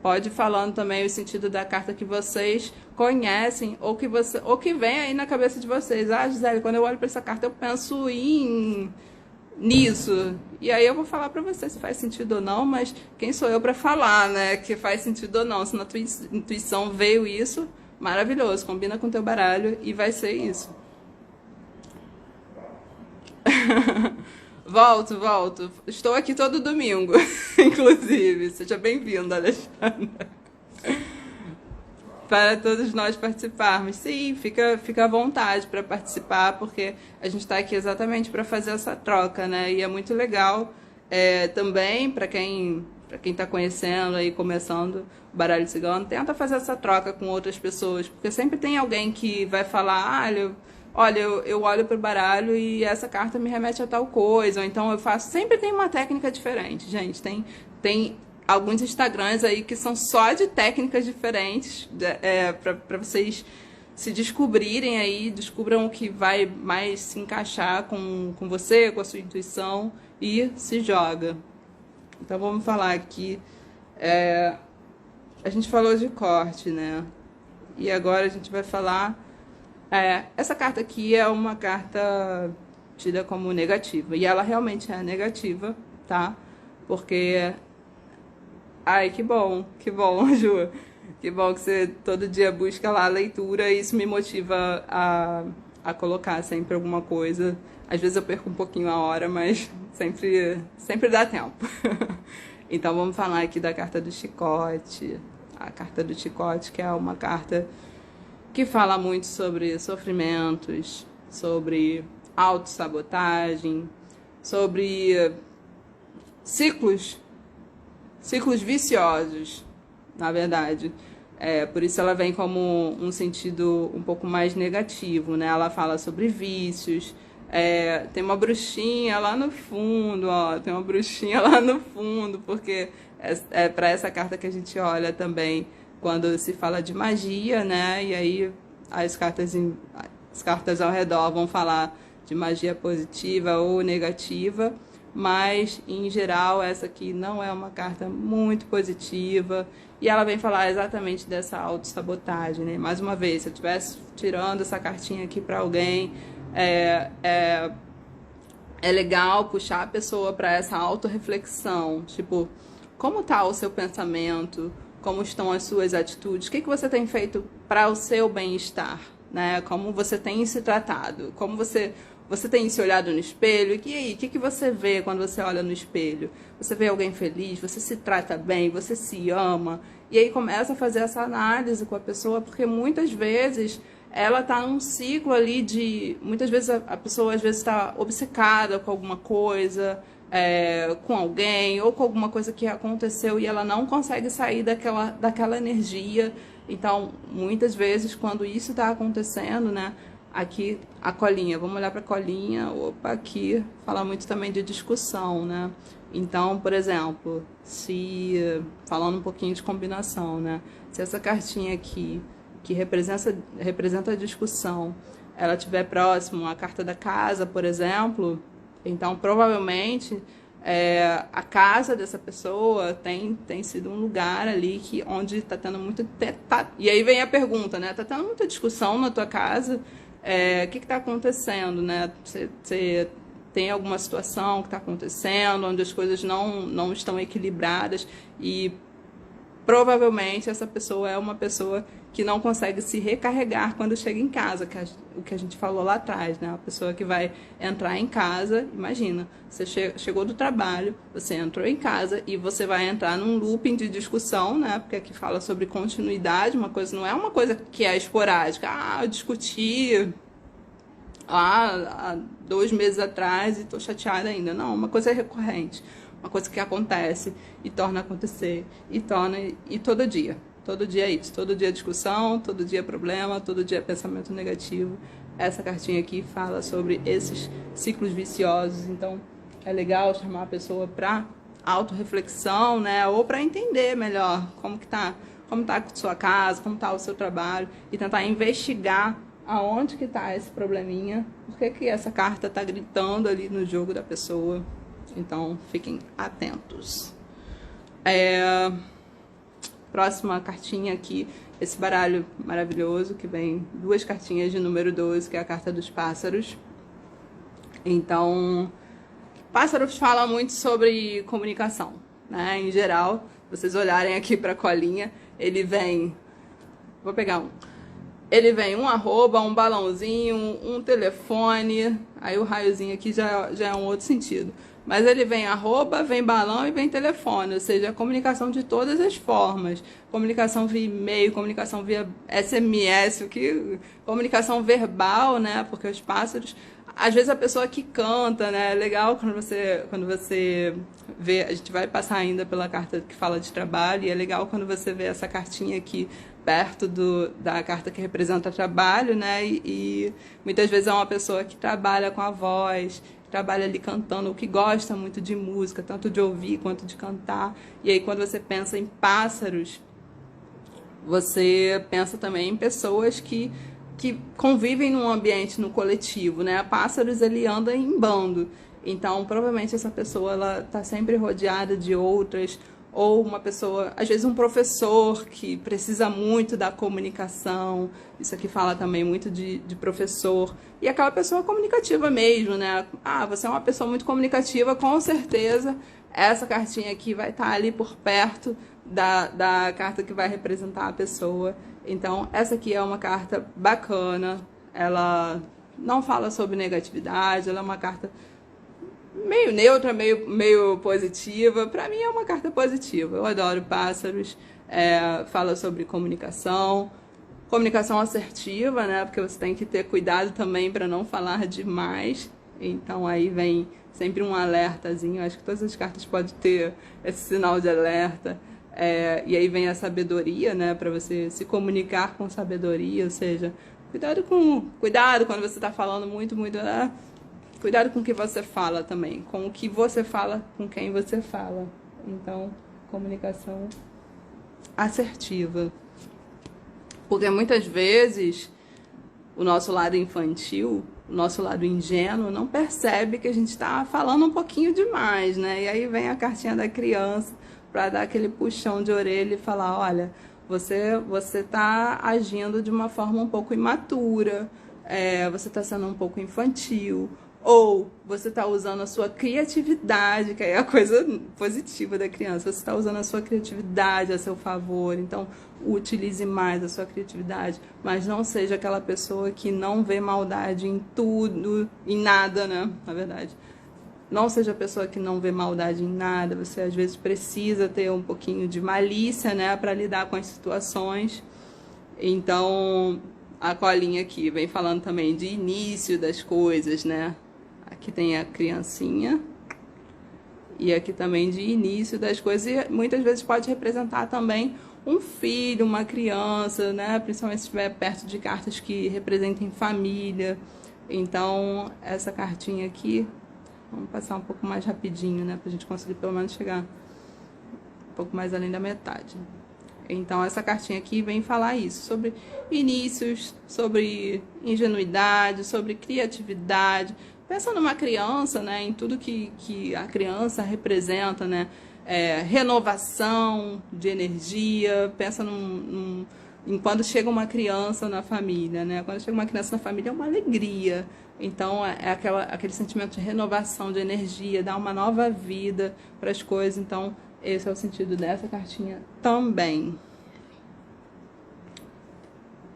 Speaker 1: Pode ir falando também o sentido da carta que vocês conhecem, ou que vem aí na cabeça de vocês. Ah, Gisele, quando eu olho pra essa carta eu penso nisso. E aí eu vou falar pra vocês se faz sentido ou não, mas quem sou eu pra falar, né, que faz sentido ou não? Se na tua intuição veio isso, maravilhoso, combina com o teu baralho e vai ser isso. Volto. Estou aqui todo domingo, inclusive. Seja bem-vindo, Alexandra. Para todos nós participarmos. Sim, fica à vontade para participar, porque a gente está aqui exatamente para fazer essa troca, né? E é muito legal também, para quem para quem está conhecendo aí, começando o baralho cigano, tenta fazer essa troca com outras pessoas, porque sempre tem alguém que vai falar, olha, eu olho para o baralho e essa carta me remete a tal coisa, ou então eu faço, sempre tem uma técnica diferente, gente, tem alguns Instagrams aí que são só de técnicas diferentes, para vocês se descobrirem aí, descubram o que vai mais se encaixar com você, com a sua intuição, e se joga. Então vamos falar aqui, a gente falou de corte, né? E agora a gente vai falar, essa carta aqui é uma carta tida como negativa, e ela realmente é negativa, tá? Porque, ai, que bom, Ju, que bom que você todo dia busca lá a leitura, e isso me motiva a colocar sempre alguma coisa. Às vezes eu perco um pouquinho a hora, mas sempre dá tempo. Então vamos falar aqui da carta do chicote. A carta do chicote, que é uma carta que fala muito sobre sofrimentos, sobre autossabotagem, sobre ciclos viciosos, na verdade. Por isso ela vem como um sentido um pouco mais negativo, né? Ela fala sobre vícios. Tem uma bruxinha lá no fundo, ó. Tem uma bruxinha lá no fundo, porque é para essa carta que a gente olha também quando se fala de magia, né? E aí as cartas ao redor vão falar de magia positiva ou negativa, mas em geral essa aqui não é uma carta muito positiva, e ela vem falar exatamente dessa autossabotagem, né? Mais uma vez, se eu estivesse tirando essa cartinha aqui para alguém, é legal puxar a pessoa para essa autorreflexão, tipo, como está o seu pensamento, como estão as suas atitudes, o que você tem feito para o seu bem-estar, né? Como você tem se tratado, como você tem se olhado no espelho, e aí, o que você vê quando você olha no espelho? Você vê alguém feliz, você se trata bem, você se ama, e aí começa a fazer essa análise com a pessoa, porque muitas vezes ela está num ciclo ali de... Muitas vezes a pessoa às vezes está obcecada com alguma coisa, com alguém, ou com alguma coisa que aconteceu e ela não consegue sair daquela energia. Então, muitas vezes, quando isso está acontecendo, né? Aqui, a colinha, vamos olhar para a colinha, opa, aqui fala muito também de discussão, né? Então, por exemplo, falando um pouquinho de combinação, né? Se essa cartinha aqui, que representa a discussão, ela estiver próximo à carta da casa, por exemplo, então provavelmente a casa dessa pessoa tem sido um lugar ali onde está tendo muito... E aí vem a pergunta, né? Está tendo muita discussão na tua casa, o que está acontecendo, né? Você tem alguma situação que está acontecendo, onde as coisas não estão equilibradas, e provavelmente essa pessoa é uma pessoa que não consegue se recarregar quando chega em casa, o que a gente falou lá atrás, né? A pessoa que vai entrar em casa, imagina, você chegou do trabalho, você entrou em casa e você vai entrar num looping de discussão, né? Porque aqui fala sobre continuidade, não é uma coisa que é esporádica. Eu discuti há 2 meses atrás e tô chateada ainda. Não, uma coisa recorrente, uma coisa que acontece e torna a acontecer, e todo dia. Todo dia é isso, todo dia é discussão, todo dia é problema, todo dia é pensamento negativo. Essa cartinha aqui fala sobre esses ciclos viciosos, então é legal chamar a pessoa para autorreflexão, né? Ou para entender melhor como tá a sua casa, como tá o seu trabalho, e tentar investigar aonde que tá esse probleminha, por que essa carta tá gritando ali no jogo da pessoa. Então fiquem atentos. Próxima cartinha aqui, esse baralho maravilhoso, que vem 2 cartinhas de número 12, que é a carta dos pássaros. Então, pássaros falam muito sobre comunicação, né? Em geral, vocês olharem aqui para a colinha, ele vem... Vou pegar um. Ele vem um arroba, um balãozinho, um telefone, aí o raiozinho aqui já é um outro sentido. Mas ele vem arroba, vem balão e vem telefone, ou seja, a comunicação de todas as formas. Comunicação via e-mail, comunicação via SMS, comunicação verbal, né? Porque os pássaros, Às vezes a pessoa que canta, né? É legal quando você vê, a gente vai passar ainda pela carta que fala de trabalho, e é legal quando você vê essa cartinha aqui perto da carta que representa trabalho, né? E muitas vezes é uma pessoa que trabalha com a voz, trabalha ali cantando, ou que gosta muito de música, tanto de ouvir quanto de cantar. E aí quando você pensa em pássaros, você pensa também em pessoas que convivem num ambiente, no coletivo, né? Pássaros, ele anda em bando. Então, provavelmente essa pessoa, ela tá sempre rodeada de outras, ou uma pessoa, às vezes um professor que precisa muito da comunicação. Isso aqui fala também muito de professor. E aquela pessoa comunicativa mesmo, né? Ah, você é uma pessoa muito comunicativa, com certeza essa cartinha aqui vai estar ali por perto da carta que vai representar a pessoa. Então, essa aqui é uma carta bacana, ela não fala sobre negatividade, ela é uma carta meio neutra, meio positiva. Para mim é uma carta positiva, eu adoro pássaros, fala sobre comunicação assertiva, né? Porque você tem que ter cuidado também para não falar demais. Então aí vem sempre um alertazinho, acho que todas as cartas podem ter esse sinal de alerta. E aí vem a sabedoria, né, para você se comunicar com sabedoria, ou seja, cuidado quando você está falando muito, cuidado com o que você fala também, com o que você fala, com quem você fala. Então, comunicação assertiva. Porque muitas vezes o nosso lado infantil, o nosso lado ingênuo, não percebe que a gente está falando um pouquinho demais, né? E aí vem a cartinha da criança para dar aquele puxão de orelha e falar, olha, você está agindo de uma forma um pouco imatura, você está sendo um pouco infantil, ou você está usando a sua criatividade, que é a coisa positiva da criança, você está usando a sua criatividade a seu favor, então utilize mais a sua criatividade, mas não seja aquela pessoa que não vê maldade em tudo, em nada, né, na verdade. Não seja a pessoa que não vê maldade em nada, você às vezes precisa ter um pouquinho de malícia, né, para lidar com as situações. Então, a colinha aqui vem falando também de início das coisas, né? Aqui tem a criancinha e aqui também de início das coisas, e muitas vezes pode representar também um filho, uma criança, né? Principalmente se estiver perto de cartas que representem família. Então, essa cartinha aqui, vamos passar um pouco mais rapidinho, né? Pra gente conseguir pelo menos chegar um pouco mais além da metade. Então, essa cartinha aqui vem falar isso, sobre inícios, sobre ingenuidade, sobre criatividade. Pensa numa criança, né? Em tudo que a criança representa, né? Renovação de energia. Pensa em quando chega uma criança na família, né? Quando chega uma criança na família é uma alegria. Então, aquele sentimento de renovação de energia, dar uma nova vida para as coisas. Então, esse é o sentido dessa cartinha também.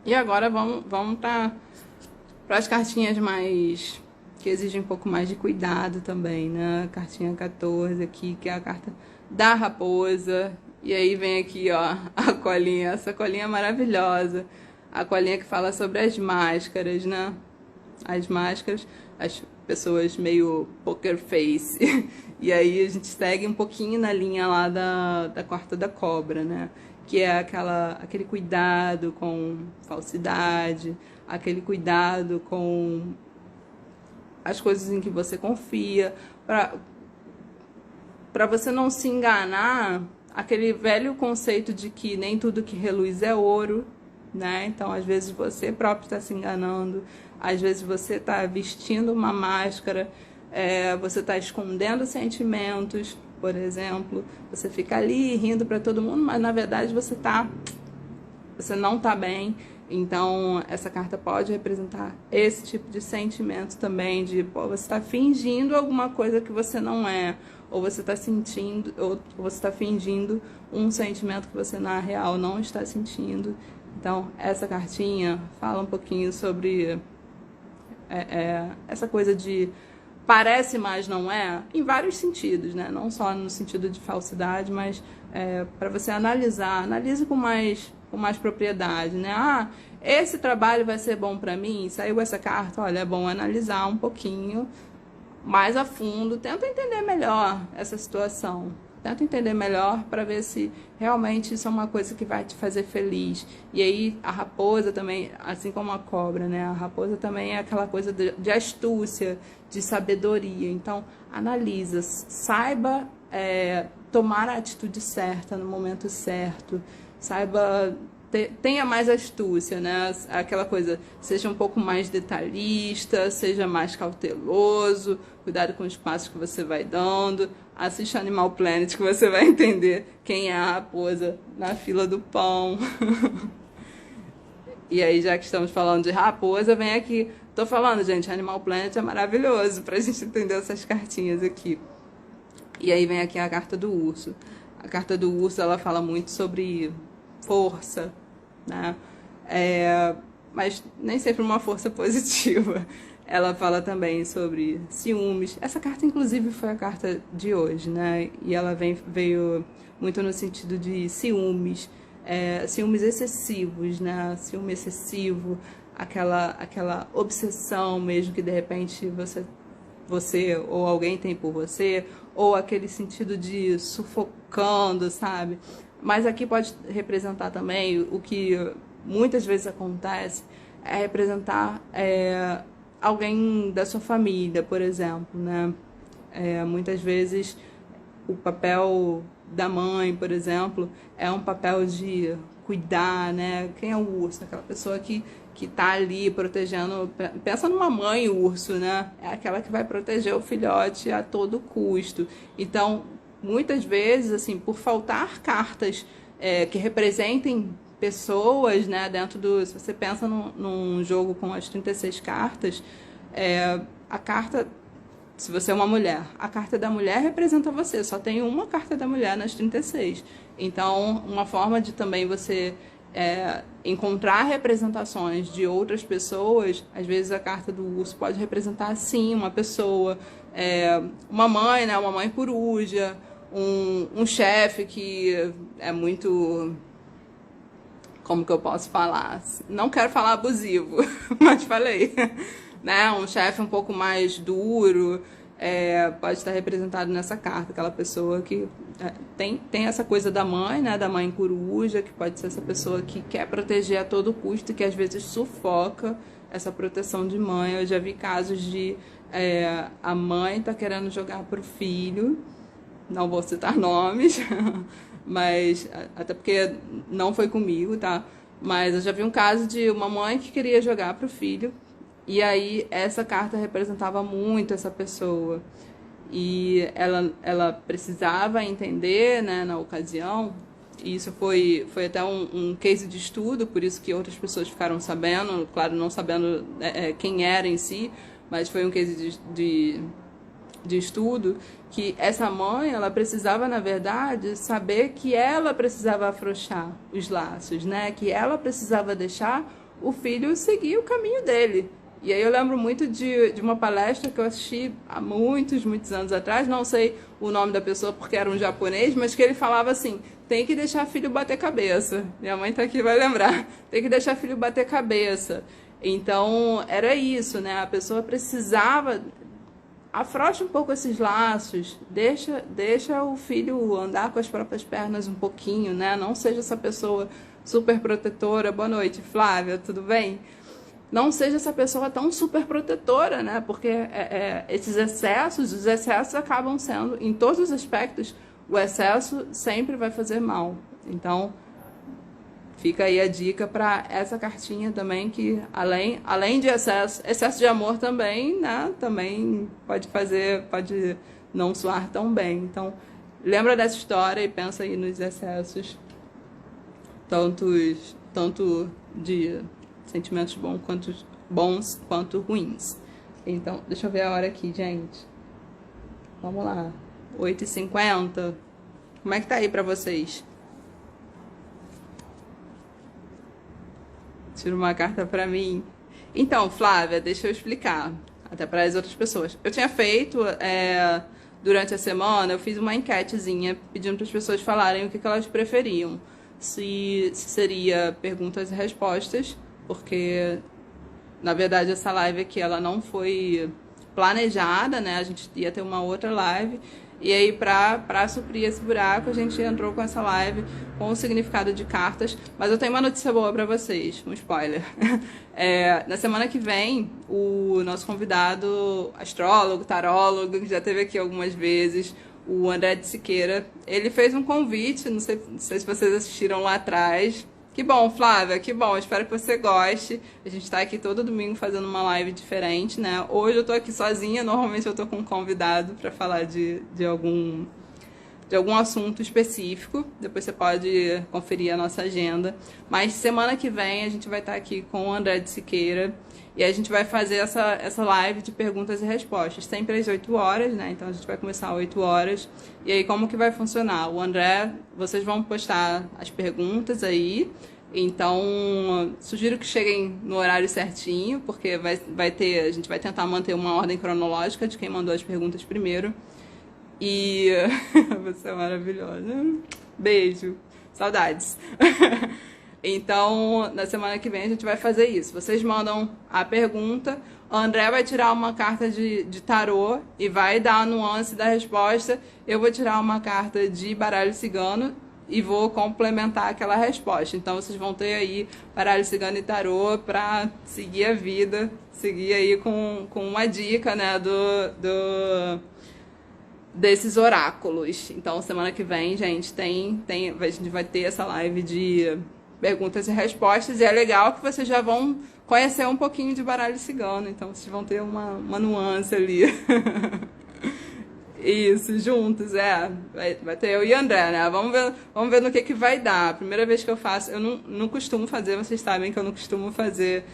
Speaker 1: E agora vamos para as cartinhas mais que exigem um pouco mais de cuidado também, né? Cartinha 14 aqui, que é a carta da raposa. E aí vem aqui, ó, a colinha, essa colinha maravilhosa. A colinha que fala sobre as máscaras, né? As máscaras, as pessoas meio poker face. E aí a gente segue um pouquinho na linha lá da quarta da cobra, né? Que é aquele cuidado com falsidade, aquele cuidado com as coisas em que você confia, para você não se enganar, aquele velho conceito de que nem tudo que reluz é ouro, né? Então, às vezes você próprio está se enganando, às vezes você está vestindo uma máscara, você está escondendo sentimentos, por exemplo, você fica ali rindo para todo mundo, mas na verdade você não está bem. Então, essa carta pode representar esse tipo de sentimento também, de você está fingindo alguma coisa que você não é, ou você está sentindo, ou você está fingindo um sentimento que você na real não está sentindo. Então, essa cartinha fala um pouquinho sobre essa coisa de parece, mas não é, em vários sentidos, né? Não só no sentido de falsidade, mas para você analisar, analise com mais com mais propriedade, né? Ah, esse trabalho vai ser bom para mim? Saiu essa carta, olha, é bom analisar um pouquinho mais a fundo, tenta entender melhor essa situação. Tenta entender melhor para ver se realmente isso é uma coisa que vai te fazer feliz. E aí a raposa também, assim como a cobra, né? A raposa também é aquela coisa de astúcia, de sabedoria. Então, analisa, saiba tomar a atitude certa no momento certo, saiba tenha mais astúcia, né? Aquela coisa, seja um pouco mais detalhista, seja mais cauteloso, cuidado com os passos que você vai dando. Assista Animal Planet que você vai entender quem é a raposa na fila do pão. E aí, já que estamos falando de raposa, vem aqui. Tô falando, gente, Animal Planet é maravilhoso pra gente entender essas cartinhas aqui. E aí vem aqui a carta do urso. A carta do urso, ela fala muito sobre força, né? Mas nem sempre uma força positiva. Ela fala também sobre ciúmes. Essa carta, inclusive, foi a carta de hoje, né? E ela veio muito no sentido de ciúmes, ciúmes excessivos, né? Ciúme excessivo, aquela obsessão mesmo que, de repente, você ou alguém tem por você, ou aquele sentido de sufocando, sabe? Mas aqui pode representar também o que muitas vezes acontece, é representar alguém da sua família, por exemplo, né? Muitas vezes o papel da mãe, por exemplo, é um papel de cuidar, né? Quem é o urso? Aquela pessoa que tá ali protegendo. Pensa numa mãe urso, né? É aquela que vai proteger o filhote a todo custo. Então, muitas vezes, assim, por faltar cartas que representem pessoas, né, dentro do... Se você pensa num jogo com as 36 cartas, a carta... Se você é uma mulher, a carta da mulher representa você. Só tem uma carta da mulher nas 36. Então, uma forma de também você encontrar representações de outras pessoas, às vezes a carta do urso pode representar, sim, uma pessoa, uma mãe, né, uma mãe coruja, um chefe que é muito... Como que eu posso falar? Não quero falar abusivo, mas falei. Né? Um chefe um pouco mais duro, pode estar representado nessa carta. Aquela pessoa que tem essa coisa da mãe, né? Da mãe coruja, que pode ser essa pessoa que quer proteger a todo custo e que às vezes sufoca essa proteção de mãe. Eu já vi casos de a mãe tá querendo jogar pro filho, não vou citar nomes, mas até porque não foi comigo, tá? Mas eu já vi um caso de uma mãe que queria jogar pro filho, e aí essa carta representava muito essa pessoa. E ela precisava entender, né, na ocasião, e isso foi até um case de estudo, por isso que outras pessoas ficaram sabendo, claro, não sabendo quem era em si, mas foi um case de estudo, que essa mãe, ela precisava, na verdade, saber que ela precisava afrouxar os laços, né? Que ela precisava deixar o filho seguir o caminho dele. E aí eu lembro muito de uma palestra que eu assisti há muitos anos atrás, não sei o nome da pessoa porque era um japonês, mas que ele falava assim, tem que deixar filho bater cabeça. Minha mãe tá aqui, vai lembrar. Tem que deixar filho bater cabeça. Então, era isso, né? A pessoa precisava... Afrouxa um pouco esses laços, deixa o filho andar com as próprias pernas um pouquinho, né? Não seja essa pessoa super protetora. Boa noite, Flávia, tudo bem? Não seja essa pessoa tão super protetora, né? Porque os excessos acabam sendo, em todos os aspectos, o excesso sempre vai fazer mal. Então, fica aí a dica para essa cartinha também, que além de excesso de amor também, né? Também pode não soar tão bem. Então, lembra dessa história e pensa aí nos excessos, tanto de sentimentos bons quanto ruins. Então, deixa eu ver a hora aqui, gente. Vamos lá. 8h50. Como é que tá aí pra vocês? Tira uma carta pra mim. Então, Flávia, deixa eu explicar. Até para as outras pessoas. Eu tinha feito, durante a semana, eu fiz uma enquetezinha pedindo para as pessoas falarem o que elas preferiam. se seria perguntas e respostas, porque na verdade essa live aqui ela não foi planejada, né? A gente ia ter uma outra live. E aí, pra suprir esse buraco, a gente entrou com essa live com o significado de cartas. Mas eu tenho uma notícia boa pra vocês, um spoiler. Na semana que vem, o nosso convidado astrólogo, tarólogo, que já esteve aqui algumas vezes, o André de Siqueira, ele fez um convite, não sei se vocês assistiram lá atrás. Que bom, Flávia, que bom, espero que você goste. A gente tá aqui todo domingo fazendo uma live diferente, né? Hoje eu tô aqui sozinha, normalmente eu tô com um convidado para falar de algum assunto específico. Depois você pode conferir a nossa agenda. Mas semana que vem a gente vai estar aqui com o André de Siqueira e a gente vai fazer essa live de perguntas e respostas, sempre às 8 horas, né? Então a gente vai começar às 8 horas. E aí como que vai funcionar? O André, vocês vão postar as perguntas aí. Então, sugiro que cheguem no horário certinho, porque a gente vai tentar manter uma ordem cronológica de quem mandou as perguntas primeiro. E você é maravilhosa. Beijo. Saudades. Então, na semana que vem a gente vai fazer isso. Vocês mandam a pergunta, o André vai tirar uma carta de tarô e vai dar a nuance da resposta. Eu vou tirar uma carta de baralho cigano e vou complementar aquela resposta. Então vocês vão ter aí baralho cigano e tarô para seguir a vida, seguir aí com uma dica, né, desses oráculos. Então semana que vem, gente, a gente vai ter essa live de perguntas e respostas, e é legal que vocês já vão conhecer um pouquinho de baralho cigano, então vocês vão ter uma nuance ali. Isso, juntos, vai ter eu e André, né? Vamos ver no que vai dar. Primeira vez que eu faço, eu não costumo fazer, vocês sabem que eu não costumo fazer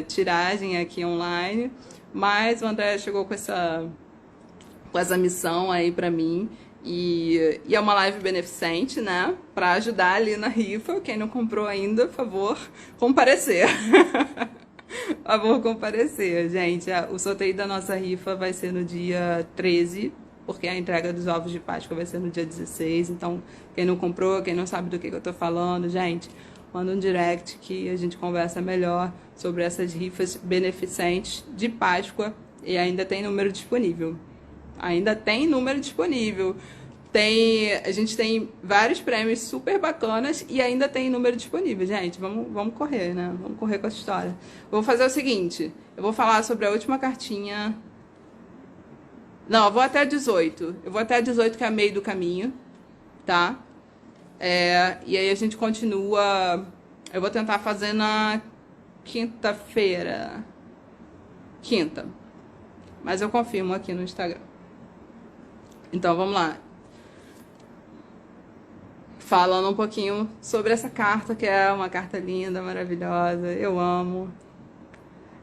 Speaker 1: tiragem aqui online, mas o André chegou com essa missão aí pra mim, e é uma live beneficente, né? Pra ajudar ali na rifa. Quem não comprou ainda, por favor, comparecer. Por favor, comparecer, gente. O sorteio da nossa rifa vai ser no dia 13, porque a entrega dos ovos de Páscoa vai ser no dia 16. Então, quem não comprou, quem não sabe do que eu tô falando, gente, manda um direct que a gente conversa melhor sobre essas rifas beneficentes de Páscoa. E ainda tem número disponível. Ainda tem número disponível. A gente tem vários prêmios super bacanas e ainda tem número disponível, gente. Vamos correr, né? Vamos correr com essa história. Vou fazer o seguinte, eu vou falar sobre a última cartinha. Não, eu vou até 18. Eu vou até 18, que é a meio do caminho, tá? E aí a gente continua. Eu vou tentar fazer na quinta-feira. Quinta. Mas eu confirmo aqui no Instagram. Então, vamos lá. Falando um pouquinho sobre essa carta, que é uma carta linda, maravilhosa. Eu amo.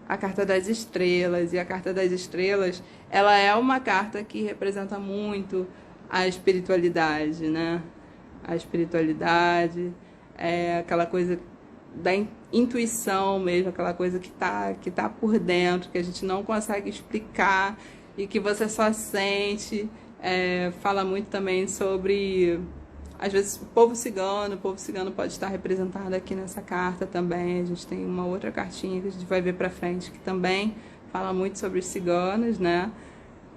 Speaker 1: A carta das estrelas. E a carta das estrelas, ela é uma carta que representa muito a espiritualidade, né? A espiritualidade é aquela coisa da intuição mesmo, aquela coisa que tá por dentro, que a gente não consegue explicar e que você só sente. Fala muito também sobre, às vezes, o povo cigano pode estar representado aqui nessa carta também. A gente tem uma outra cartinha que a gente vai ver pra frente que também fala muito sobre os ciganos, né?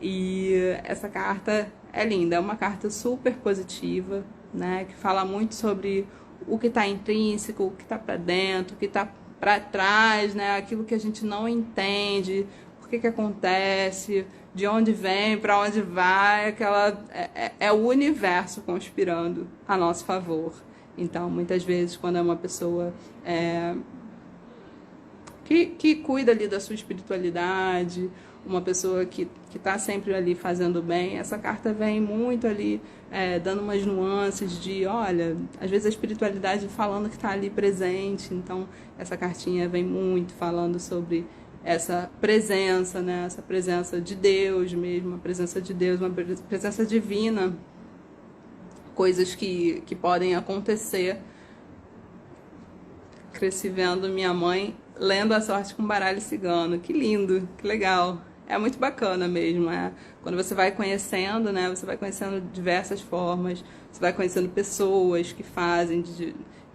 Speaker 1: E essa carta é linda, é uma carta super positiva, né? Que fala muito sobre o que está intrínseco, o que está para dentro, o que está para trás, né? Aquilo que a gente não entende, por que acontece, de onde vem, para onde vai, é o universo conspirando a nosso favor. Então, muitas vezes, quando é uma pessoa que cuida ali da sua espiritualidade, uma pessoa que está sempre ali fazendo bem, essa carta vem muito ali dando umas nuances de, olha, às vezes a espiritualidade falando que está ali presente. Então essa cartinha vem muito falando sobre essa presença, né? Essa presença de Deus mesmo, uma presença de Deus, uma presença divina, coisas que podem acontecer. Cresci vendo minha mãe lendo a sorte com baralho cigano. Que lindo, que legal. é muito bacana mesmo, quando você vai conhecendo, né, você vai conhecendo diversas formas, você vai conhecendo pessoas que fazem,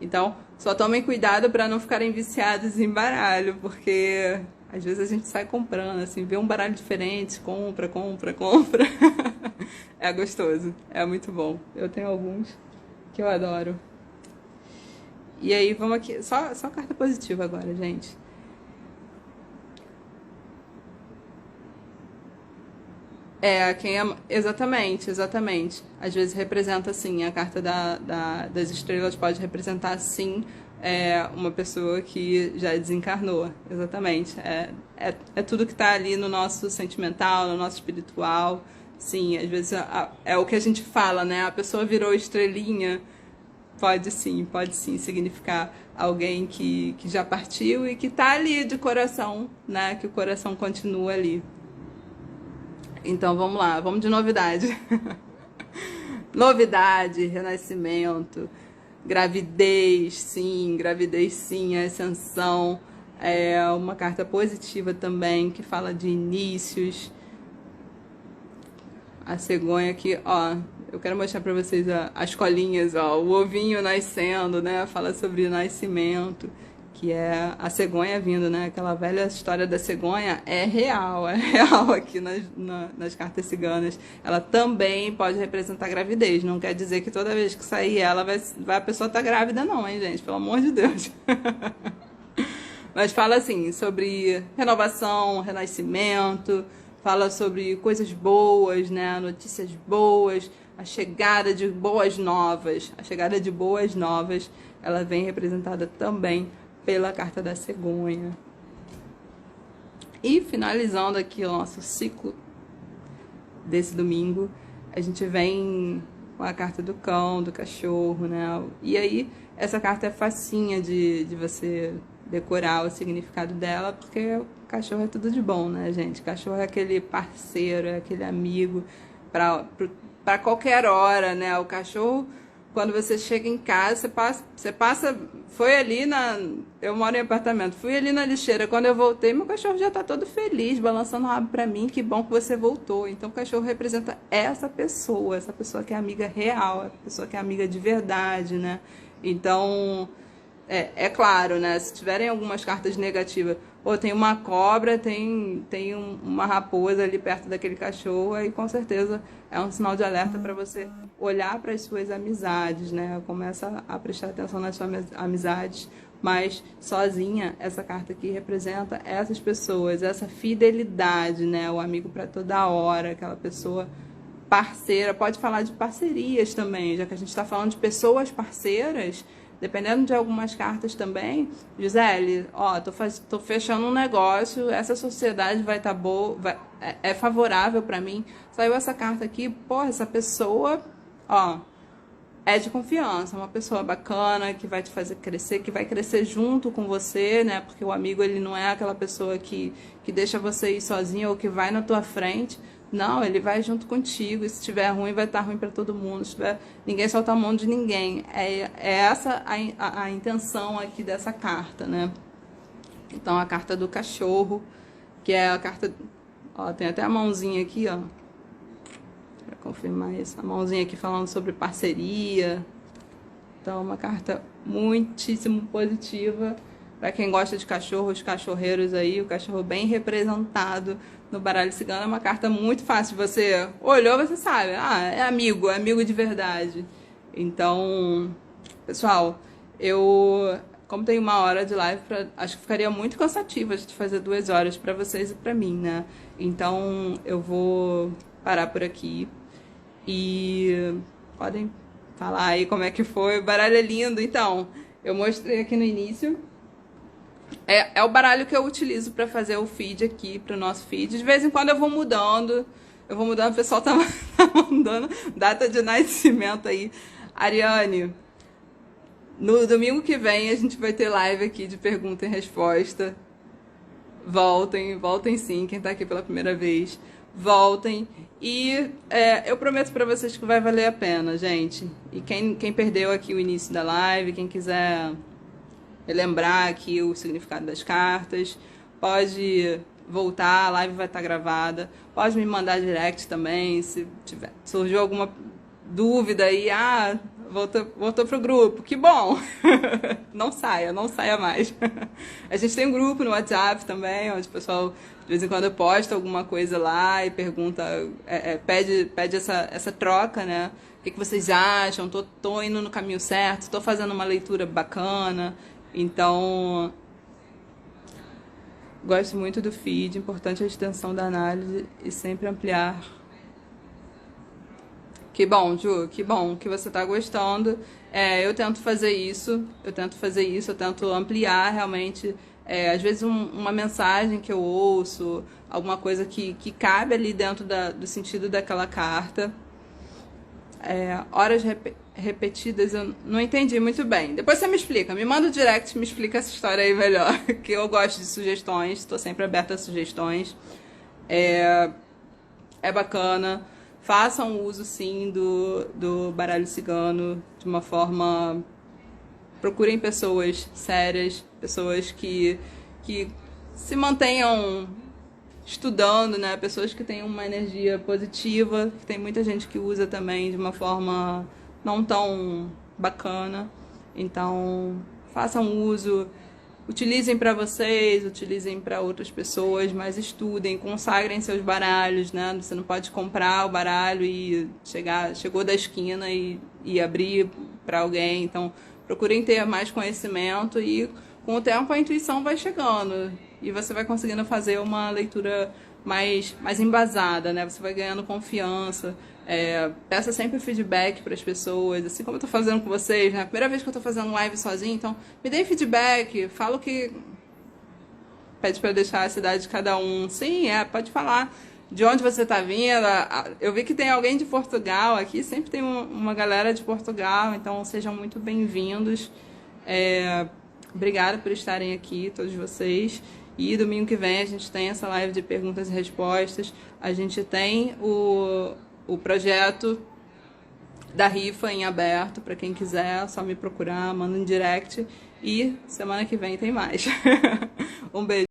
Speaker 1: então só tomem cuidado para não ficarem viciados em baralho, porque às vezes a gente sai comprando, assim, vê um baralho diferente, compra, compra, compra. É gostoso, é muito bom. Eu tenho alguns que eu adoro. E aí, vamos aqui, só carta positiva agora, gente. Exatamente, exatamente. Às vezes representa, assim, a carta das estrelas pode representar, sim, uma pessoa que já desencarnou. Exatamente. É tudo que está ali no nosso sentimental, no nosso espiritual. Sim, às vezes é o que a gente fala, né? A pessoa virou estrelinha. Pode sim significar alguém que já partiu e que está ali de coração, né? Que o coração continua ali. Então vamos lá, vamos de novidade. Novidade, renascimento, gravidez sim, ascensão. É uma carta positiva também, que fala de inícios. A cegonha aqui, ó, eu quero mostrar pra vocês as colinhas, ó, o ovinho nascendo, né? Fala sobre nascimento, que é a cegonha vindo, né? Aquela velha história da cegonha é real aqui nas cartas ciganas. Ela também pode representar gravidez, não quer dizer que toda vez que sair ela a pessoa tá grávida não, hein, gente? Pelo amor de Deus. Mas fala assim, sobre renovação, renascimento, fala sobre coisas boas, né? Notícias boas, a chegada de boas novas. A chegada de boas novas, ela vem representada também pela carta da cegonha. E finalizando aqui o nosso ciclo desse domingo, a gente vem com a carta do cão, do cachorro, né? E aí, essa carta é facinha de você decorar o significado dela, porque o cachorro é tudo de bom, né, gente? O cachorro é aquele parceiro, é aquele amigo para qualquer hora, né? O cachorro, quando você chega em casa, você passa, foi ali eu moro em apartamento, fui ali na lixeira, quando eu voltei, meu cachorro já tá todo feliz, balançando o rabo pra mim, que bom que você voltou. Então o cachorro representa essa pessoa que é amiga real, a pessoa que é amiga de verdade, né? Então, é claro, né? Se tiverem algumas cartas negativas, ou tem uma cobra, tem uma raposa ali perto daquele cachorro, aí com certeza é um sinal de alerta para você olhar para as suas amizades, né? Começa a prestar atenção nas suas amizades, mas sozinha, essa carta aqui representa essas pessoas, essa fidelidade, né? O amigo para toda hora, aquela pessoa parceira. Pode falar de parcerias também, já que a gente está falando de pessoas parceiras. Dependendo de algumas cartas também, Gisele, ó, tô fechando um negócio, essa sociedade vai estar boa, é favorável para mim. Saiu essa carta aqui, porra, essa pessoa, ó, é de confiança, uma pessoa bacana, que vai te fazer crescer, que vai crescer junto com você, né? Porque o amigo, ele não é aquela pessoa que deixa você ir sozinho ou que vai na tua frente. Não, ele vai junto contigo, e se estiver ruim, vai estar ruim para todo mundo, se tiver, ninguém solta a mão de ninguém. É essa a intenção aqui dessa carta, né? Então, a carta do cachorro, que é a carta... Ó, tem até a mãozinha aqui, ó, para confirmar isso. A mãozinha aqui falando sobre parceria. Então, uma carta muitíssimo positiva para quem gosta de cachorro, os cachorreiros aí, o cachorro bem representado no baralho cigano. É uma carta muito fácil, você olhou, você sabe, é amigo de verdade. Então, pessoal, como tem 1 hora de live, acho que ficaria muito cansativo a gente fazer 2 horas para vocês e para mim, né? Então, eu vou parar por aqui e podem falar aí como é que foi. O baralho é lindo, então, eu mostrei aqui no início. É o baralho que eu utilizo para fazer o feed aqui, para o nosso feed. De vez em quando eu vou mudando, o pessoal tá mandando data de nascimento aí. Ariane, no domingo que vem a gente vai ter live aqui de pergunta e resposta. Voltem sim, quem tá aqui pela primeira vez. Voltem. E eu prometo pra vocês que vai valer a pena, gente. E quem perdeu aqui o início da live, quem quiser relembrar aqui o significado das cartas, pode voltar, a live vai estar gravada. Pode me mandar direct também, se tiver, surgiu alguma dúvida aí, voltou pro grupo, que bom! Não saia mais. A gente tem um grupo no WhatsApp também, onde o pessoal de vez em quando posta alguma coisa lá e pergunta, pede essa troca, né? O que vocês acham? Tô indo no caminho certo? Tô fazendo uma leitura bacana? Então, gosto muito do feed, importante a extensão da análise e sempre ampliar. Que bom, Ju, que bom que você tá gostando. Eu tento fazer isso, eu tento ampliar realmente, às vezes uma mensagem que eu ouço, alguma coisa que cabe ali dentro do sentido daquela carta. Horas repetidas, eu não entendi muito bem. Depois você me explica, me manda o direct, me explica essa história aí melhor, que eu gosto de sugestões, estou sempre aberta a sugestões. É bacana. Façam uso, sim, do baralho cigano de uma forma... Procurem pessoas sérias, pessoas que se mantenham estudando, né? Pessoas que tenham uma energia positiva. Tem muita gente que usa também de uma forma não tão bacana. Então, façam uso. Utilizem para vocês, utilizem para outras pessoas, mas estudem, consagrem seus baralhos, né? Você não pode comprar o baralho e chegou da esquina e abrir para alguém. Então, procurem ter mais conhecimento e com o tempo a intuição vai chegando e você vai conseguindo fazer uma leitura mais embasada, né? Você vai ganhando confiança. Peça sempre feedback para as pessoas, assim como eu tô fazendo com vocês, né? Primeira vez que eu tô fazendo live sozinha, então me deem feedback, fala o que... Pede para deixar a cidade de cada um. Sim, pode falar de onde você tá vindo. Eu vi que tem alguém de Portugal aqui, sempre tem uma galera de Portugal, então sejam muito bem-vindos. Obrigada por estarem aqui, todos vocês. E domingo que vem a gente tem essa live de perguntas e respostas. A gente tem o projeto da rifa em aberto, para quem quiser, só me procurar, manda um direct. E semana que vem tem mais. Um beijo.